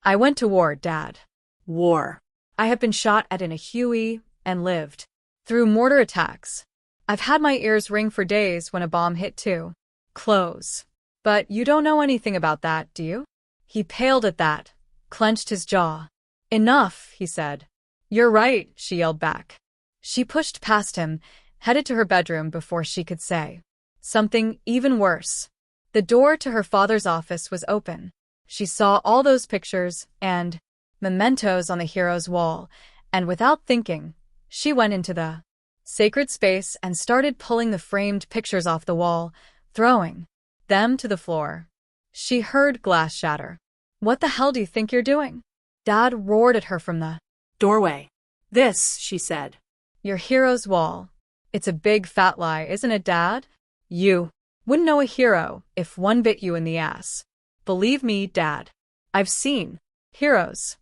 I went to war, Dad. war. I have been shot at in a Huey and lived through mortar attacks. I've had my ears ring for days when a bomb hit too. Close. But you don't know anything about that, do you? He paled at that, clenched his jaw. Enough, he said. You're right, she yelled back. She pushed past him, headed to her bedroom before she could say something even worse. The door to her father's office was open. She saw all those pictures and mementos on the hero's wall, and without thinking, she went into the sacred space and started pulling the framed pictures off the wall, throwing them to the floor. She heard glass shatter. What the hell do you think you're doing? Dad roared at her from the doorway. This, she said. Your hero's wall. It's a big fat lie, isn't it, Dad? You wouldn't know a hero if one bit you in the ass. Believe me, Dad. I've seen heroes.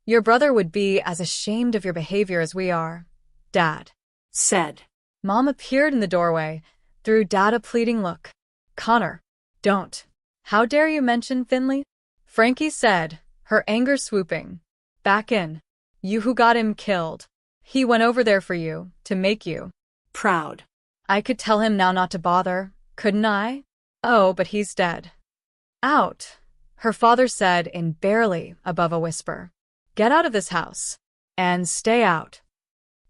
Your brother would be as ashamed of your behavior as we are, Dad said. Mom appeared in the doorway, threw Dad a pleading look. Connor, don't. How dare you mention Finley? Frankie said, her anger swooping. Back in. You who got him killed. He went over there for you, to make you proud. I could tell him now not to bother, couldn't I? Oh, but he's dead. Out, her father said in barely above a whisper. Get out of this house. And stay out.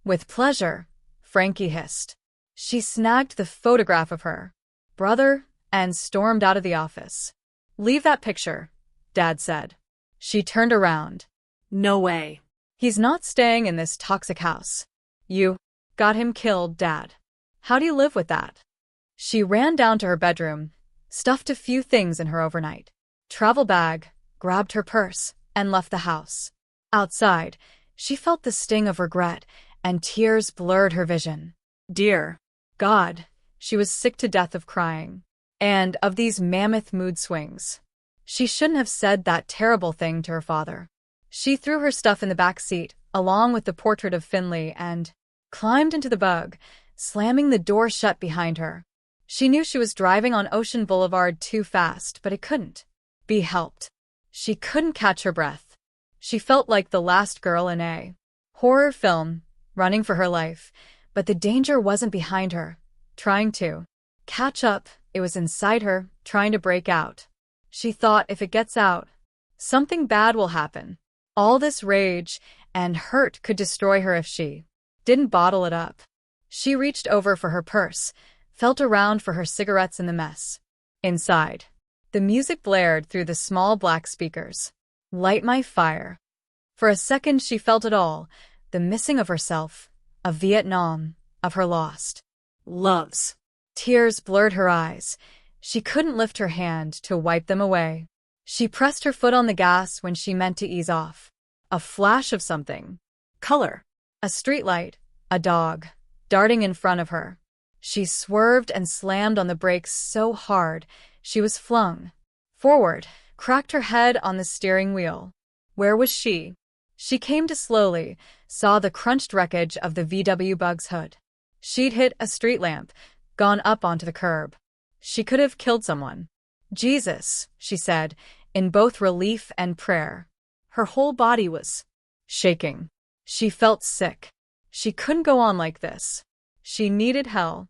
With pleasure, Frankie hissed. She snagged the photograph of her brother and stormed out of the office. Leave that picture, Dad said. She turned around. No way. He's not staying in this toxic house. You got him killed, Dad. How do you live with that? She ran down to her bedroom, stuffed a few things in her overnight travel bag, grabbed her purse, and left the house. Outside, she felt the sting of regret, and tears blurred her vision. Dear God, she was sick to death of crying. And of these mammoth mood swings. She shouldn't have said that terrible thing to her father. She threw her stuff in the back seat, along with the portrait of Finley, and climbed into the bug, slamming the door shut behind her. She knew she was driving on Ocean Boulevard too fast, but it couldn't be helped. She couldn't catch her breath. She felt like the last girl in a horror film, running for her life, but the danger wasn't behind her, trying to catch up. It was inside her, trying to break out. She thought if it gets out, something bad will happen. All this rage and hurt could destroy her if she didn't bottle it up. She reached over for her purse, felt around for her cigarettes in the mess. Inside, the music blared through the small black speakers. Light my fire. For a second she felt it all, the missing of herself, of Vietnam, of her lost loves. Tears blurred her eyes. She couldn't lift her hand to wipe them away. She pressed her foot on the gas when she meant to ease off. A flash of something. Color. A streetlight. A dog. Darting in front of her. She swerved and slammed on the brakes so hard, she was flung forward, cracked her head on the steering wheel. Where was she? She came to slowly, saw the crunched wreckage of the VW Bug's hood. She'd hit a street lamp, gone up onto the curb. She could have killed someone. Jesus, she said, in both relief and prayer. Her whole body was shaking. She felt sick. She couldn't go on like this. She needed help.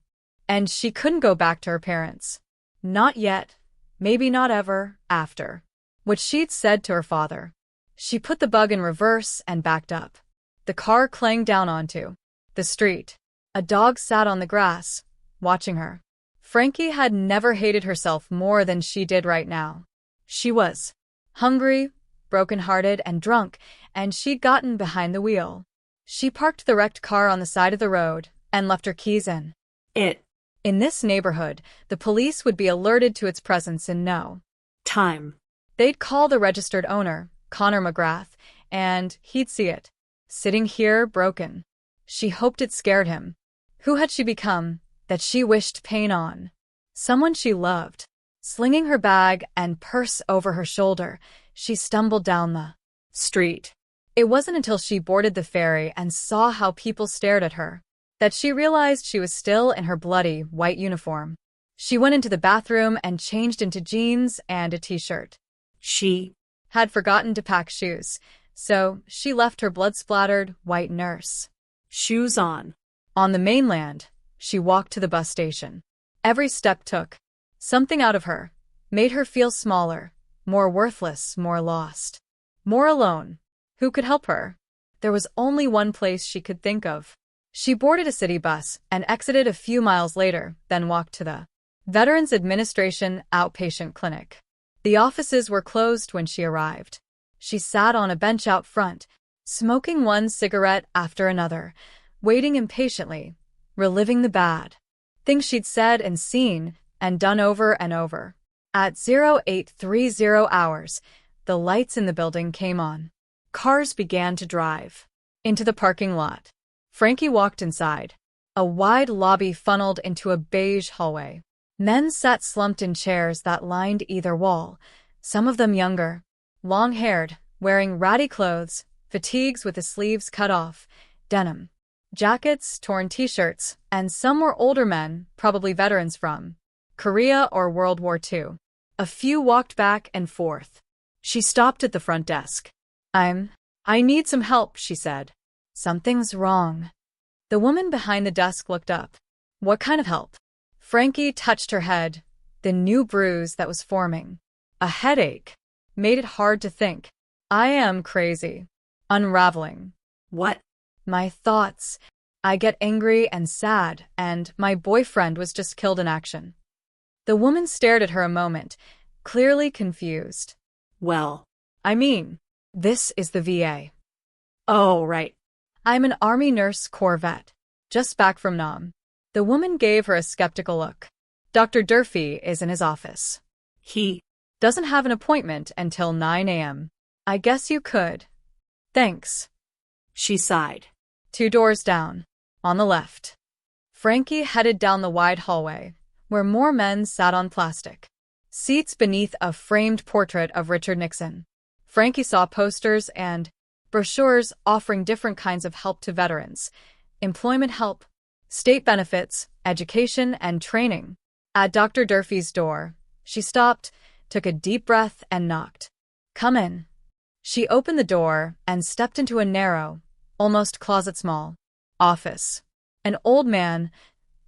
And she couldn't go back to her parents. Not yet. Maybe not ever, after what she'd said to her father. She put the Bug in reverse and backed up. The car clanged down onto the street. A dog sat on the grass, watching her. Frankie had never hated herself more than she did right now. She was hungry, broken-hearted, and drunk, and she'd gotten behind the wheel. She parked the wrecked car on the side of the road and left her keys in. In this neighborhood, the police would be alerted to its presence in no time. They'd call the registered owner, Connor McGrath, and he'd see it, sitting here broken. She hoped it scared him. Who had she become, that she wished pain on? Someone she loved. Slinging her bag and purse over her shoulder, she stumbled down the street. It wasn't until she boarded the ferry and saw how people stared at her that she realized she was still in her bloody white uniform. She went into the bathroom and changed into jeans and a t-shirt. She had forgotten to pack shoes, so she left her blood-splattered white nurse shoes on. On the mainland, she walked to the bus station. Every step took something out of her, made her feel smaller, more worthless, more lost, more alone. Who could help her? There was only one place she could think of. She boarded a city bus and exited a few miles later, then walked to the Veterans Administration outpatient clinic. The offices were closed when she arrived. She sat on a bench out front, smoking one cigarette after another, waiting impatiently, reliving the bad things she'd said and seen and done over and over. At 0830 hours, the lights in the building came on. Cars began to drive into the parking lot. Frankie walked inside. A wide lobby funneled into a beige hallway. Men sat slumped in chairs that lined either wall, some of them younger, long-haired, wearing ratty clothes, fatigues with the sleeves cut off, denim jackets, torn t-shirts, and some were older men, probably veterans from Korea or World War II. A few walked back and forth. She stopped at the front desk. I need some help, she said. Something's wrong. The woman behind the desk looked up. What kind of help? Frankie touched her head. The new bruise that was forming, a headache, made it hard to think. I am crazy. Unraveling. What? My thoughts. I get angry and sad, and my boyfriend was just killed in action. The woman stared at her a moment, clearly confused. Well, I mean, this is the VA. Oh, right. I'm an Army Nurse Corps vet, just back from Nam. The woman gave her a skeptical look. Dr. Durfee is in his office. He doesn't have an appointment until 9 a.m. I guess you could. Thanks. She sighed. 2 doors down, on the left. Frankie headed down the wide hallway, where more men sat on plastic seats beneath a framed portrait of Richard Nixon. Frankie saw posters and brochures offering different kinds of help to veterans, employment help, state benefits, education, and training. At Dr. Durfee's door, she stopped, took a deep breath, and knocked. Come in. She opened the door and stepped into a narrow, almost closet-small office. An old man,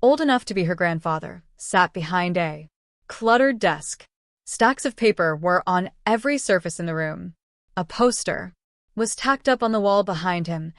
old enough to be her grandfather, sat behind a cluttered desk. Stacks of paper were on every surface in the room. A poster was tacked up on the wall behind him,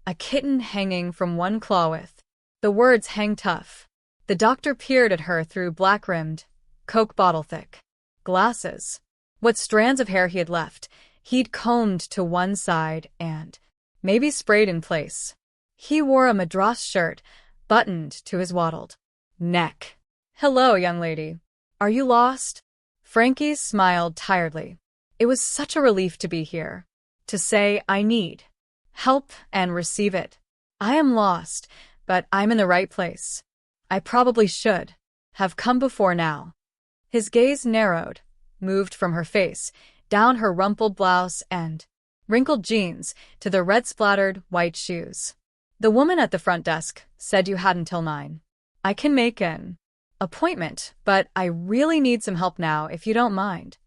a kitten hanging from one claw with the words "Hang Tough." The doctor peered at her through black-rimmed, Coke bottle-thick glasses. What strands of hair he had left, he'd combed to one side and maybe sprayed in place. He wore a madras shirt, buttoned to his waddled neck. Hello, young lady. Are you lost? Frankie smiled tiredly. It was such a relief to be here. To say I need help and receive it. I am lost, but I'm in the right place. I probably should have come before now. His gaze narrowed, moved from her face, down her rumpled blouse and wrinkled jeans, to the red-splattered white shoes. The woman at the front desk said you had until 9. I can make an appointment, but I really need some help now if you don't mind.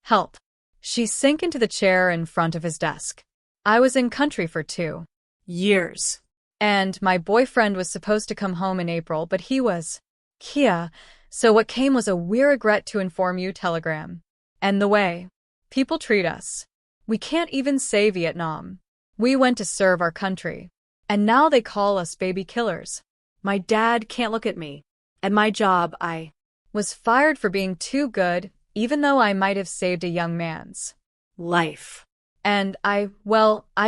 Help. She sank into the chair in front of his desk. I was in country for 2 years. And my boyfriend was supposed to come home in April, but he was Kia, so what came was a "We regret to inform you" telegram. And the way people treat us. We can't even say Vietnam. We went to serve our country. And now they call us baby killers. My dad can't look at me. At my job, I Was fired for being too good, even though I might have saved a young man's life. And I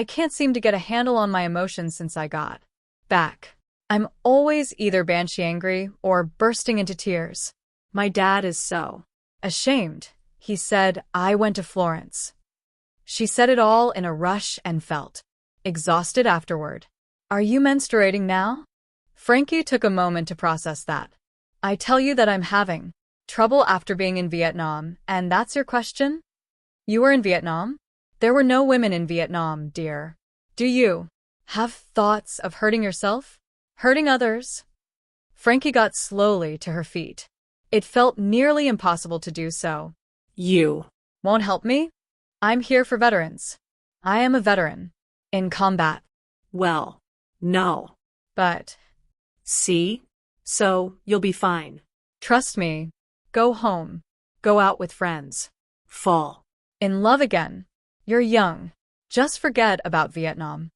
can't seem to get a handle on my emotions since I got back. I'm always either banshee angry or bursting into tears. My dad is so Ashamed, he said, I went to Florence. She said it all in a rush and felt exhausted afterward. Are you menstruating now? Frankie took a moment to process that. I tell you that I'm having trouble after being in Vietnam, and that's your question? You were in Vietnam? There were no women in Vietnam, dear. Do you have thoughts of hurting yourself? Hurting others? Frankie got slowly to her feet. It felt nearly impossible to do so. You Won't help me? I'm here for veterans. I am a veteran. In combat. well, no. But, See? So, you'll be fine. trust me, go home. Go out with friends. Fall In love again. You're young. Just forget about Vietnam.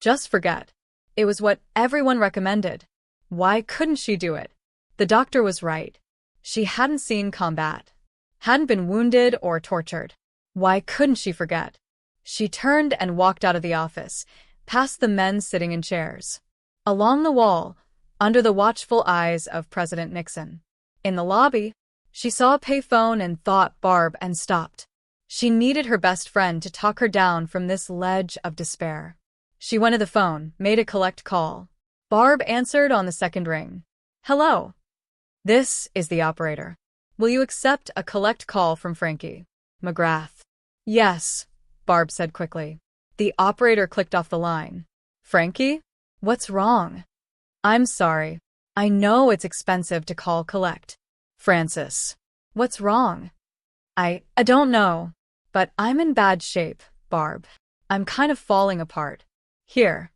Just forget. It was what everyone recommended. Why couldn't she do it? The doctor was right. She hadn't seen combat. Hadn't been wounded or tortured. Why couldn't she forget? She turned and walked out of the office, past the men sitting in chairs. Along the wall, under the watchful eyes of President Nixon. In the lobby, she saw a payphone and thought Barb and stopped. She needed her best friend to talk her down from this ledge of despair. She went to the phone, made a collect call. Barb answered on the second ring. Hello. This is the operator. Will you accept a collect call from Frankie McGrath? Yes, Barb said quickly. The operator clicked off the line. Frankie? What's wrong? I'm sorry. I know it's expensive to call collect. Francis. What's wrong? I don't know, but I'm in bad shape, Barb. I'm kind of falling apart. Here.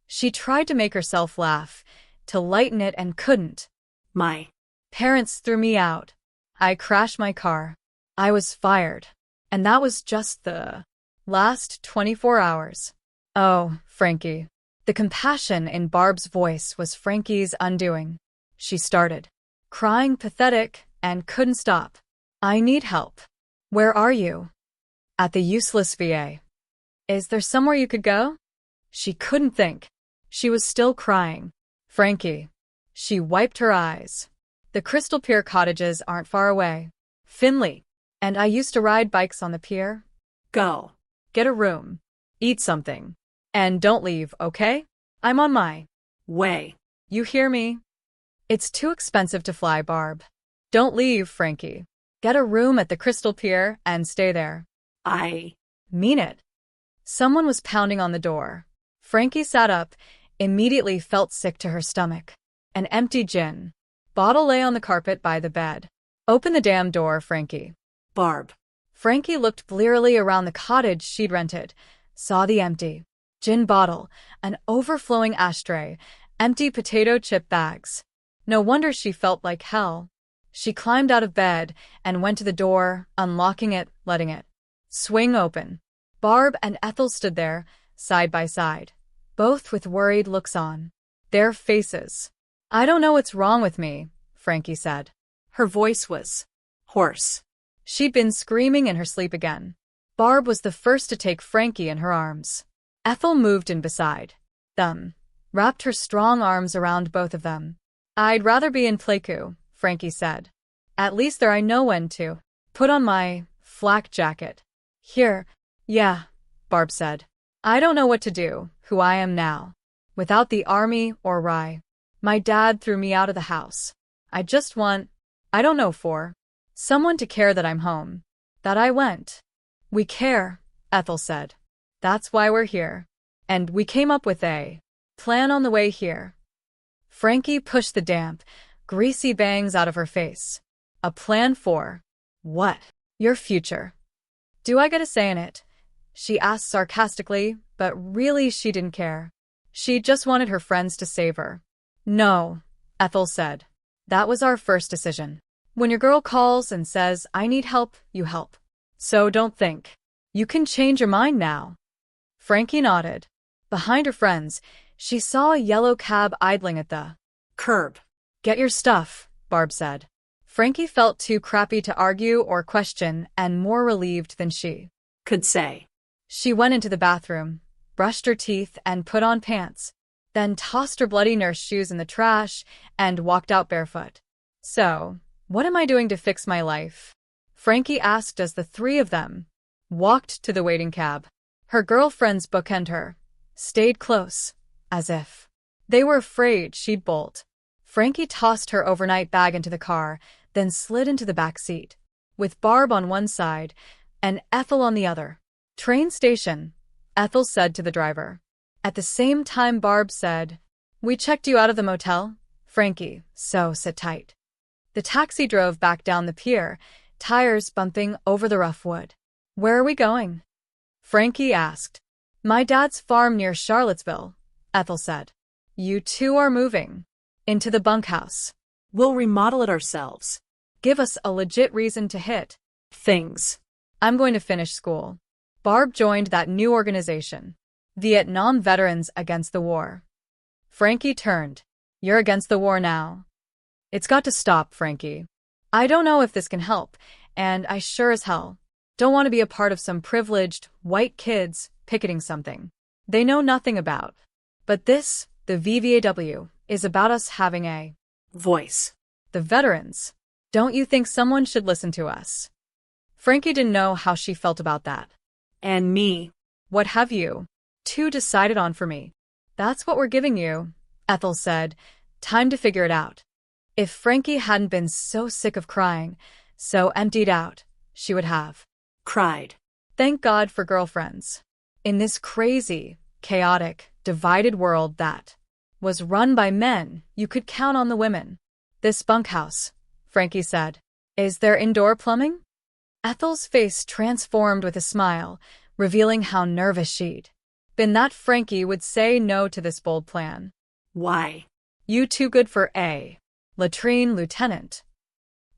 She tried to make herself laugh, to lighten it and couldn't. My Parents threw me out. I crashed my car. I was fired. And that was just the last 24 hours. Oh, Frankie. The compassion in Barb's voice was Frankie's undoing. She started crying, pathetic, and couldn't stop. I need help. Where are you? At the useless VA. Is there somewhere you could go? She couldn't think. She was still crying. Frankie. She wiped her eyes. The Crystal Pier cottages aren't far away. Finley. And I used to ride bikes on the pier. go. Get a room. Eat something. And don't leave, okay? I'm on my Way. You hear me? It's too expensive to fly, Barb. Don't leave, Frankie. Get a room at the Crystal Pier and stay there. I Mean it. Someone was pounding on the door. Frankie sat up, immediately felt sick to her stomach. An empty gin bottle lay on the carpet by the bed. Open the damn door, Frankie. Barb. Frankie looked blearily around the cottage she'd rented, saw the empty gin bottle, an overflowing ashtray, empty potato chip bags. No wonder she felt like hell. She climbed out of bed and went to the door, unlocking it, letting it swing open. Barb and Ethel stood there, side by side, both with worried looks on their faces. I don't know what's wrong with me, Frankie said. Her voice was hoarse. She'd been screaming in her sleep again. Barb was the first to take Frankie in her arms. Ethel moved in beside them, wrapped her strong arms around both of them. I'd rather be in Pleiku, Frankie said. At least there I know when to put on my flak jacket. Here, yeah, Barb said. I don't know what to do, who I am now. Without the army or rye. My dad threw me out of the house. I just want, I don't know for, someone to care that I'm home. That I went. We care, Ethel said. That's why we're here. And we came up with a plan on the way here. Frankie pushed the damp, greasy bangs out of her face. A plan for what? Your future. Do I get a say in it? She asked sarcastically, but really she didn't care. She just wanted her friends to save her. No, Ethel said. That was our first decision. When your girl calls and says, I need help, you help. So don't think you can change your mind now. Frankie nodded. Behind her friends, she saw a yellow cab idling at the Curb. Get your stuff, Barb said. Frankie felt too crappy to argue or question and more relieved than she Could say. She went into the bathroom, brushed her teeth and put on pants, then tossed her bloody nurse shoes in the trash and walked out barefoot. So, what am I doing to fix my life? Frankie asked as the three of them walked to the waiting cab. Her girlfriends bookend her, stayed close, as if they were afraid she'd bolt. Frankie tossed her overnight bag into the car, then slid into the back seat, with Barb on one side and Ethel on the other. Train station, Ethel said to the driver. At the same time Barb said, "We checked you out of the motel, Frankie, so sit tight." The taxi drove back down the pier, tires bumping over the rough wood. "Where are we going?" Frankie asked. "My dad's farm near Charlottesville," Ethel said. "You two are moving into the bunkhouse. We'll remodel it ourselves. Give us a legit reason to hit Things. I'm going to finish school." Barb joined that new organization, Vietnam Veterans Against the War. Frankie turned. "You're against the war now." "It's got to stop, Frankie. I don't know if this can help, and I sure as hell don't want to be a part of some privileged, white kids picketing something they know nothing about. But this, the VVAW, is about us having a Voice. The veterans. Don't you think someone should listen to us?" Frankie didn't know how she felt about that. And me. "What have you two decided on for me?" "That's what we're giving you," Ethel said. "Time to figure it out." If Frankie hadn't been so sick of crying, so emptied out, she would have Cried. Thank God for girlfriends. In this crazy, chaotic, divided world that was run by men, you could count on the women. "This bunkhouse," Frankie said. "Is there indoor plumbing?" Ethel's face transformed with a smile, revealing how nervous she'd been that Frankie would say no to this bold plan. Why? "You too good for a latrine, Lieutenant."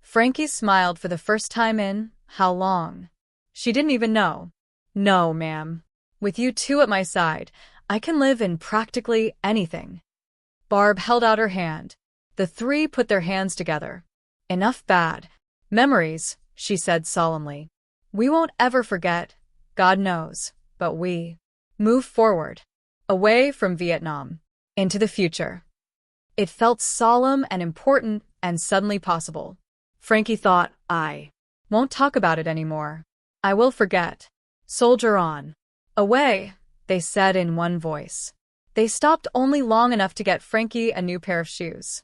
Frankie smiled for the first time in how long? She didn't even know. "No, ma'am. With you two at my side, I can live in practically anything." Barb held out her hand. The three put their hands together. "Enough bad memories," she said solemnly. "We won't ever forget, God knows, but we move forward, away from Vietnam, into the future." It felt solemn and important and suddenly possible. Frankie thought, "I won't talk about it anymore. I will forget. Soldier on." "Away," they said in one voice. They stopped only long enough to get Frankie a new pair of shoes.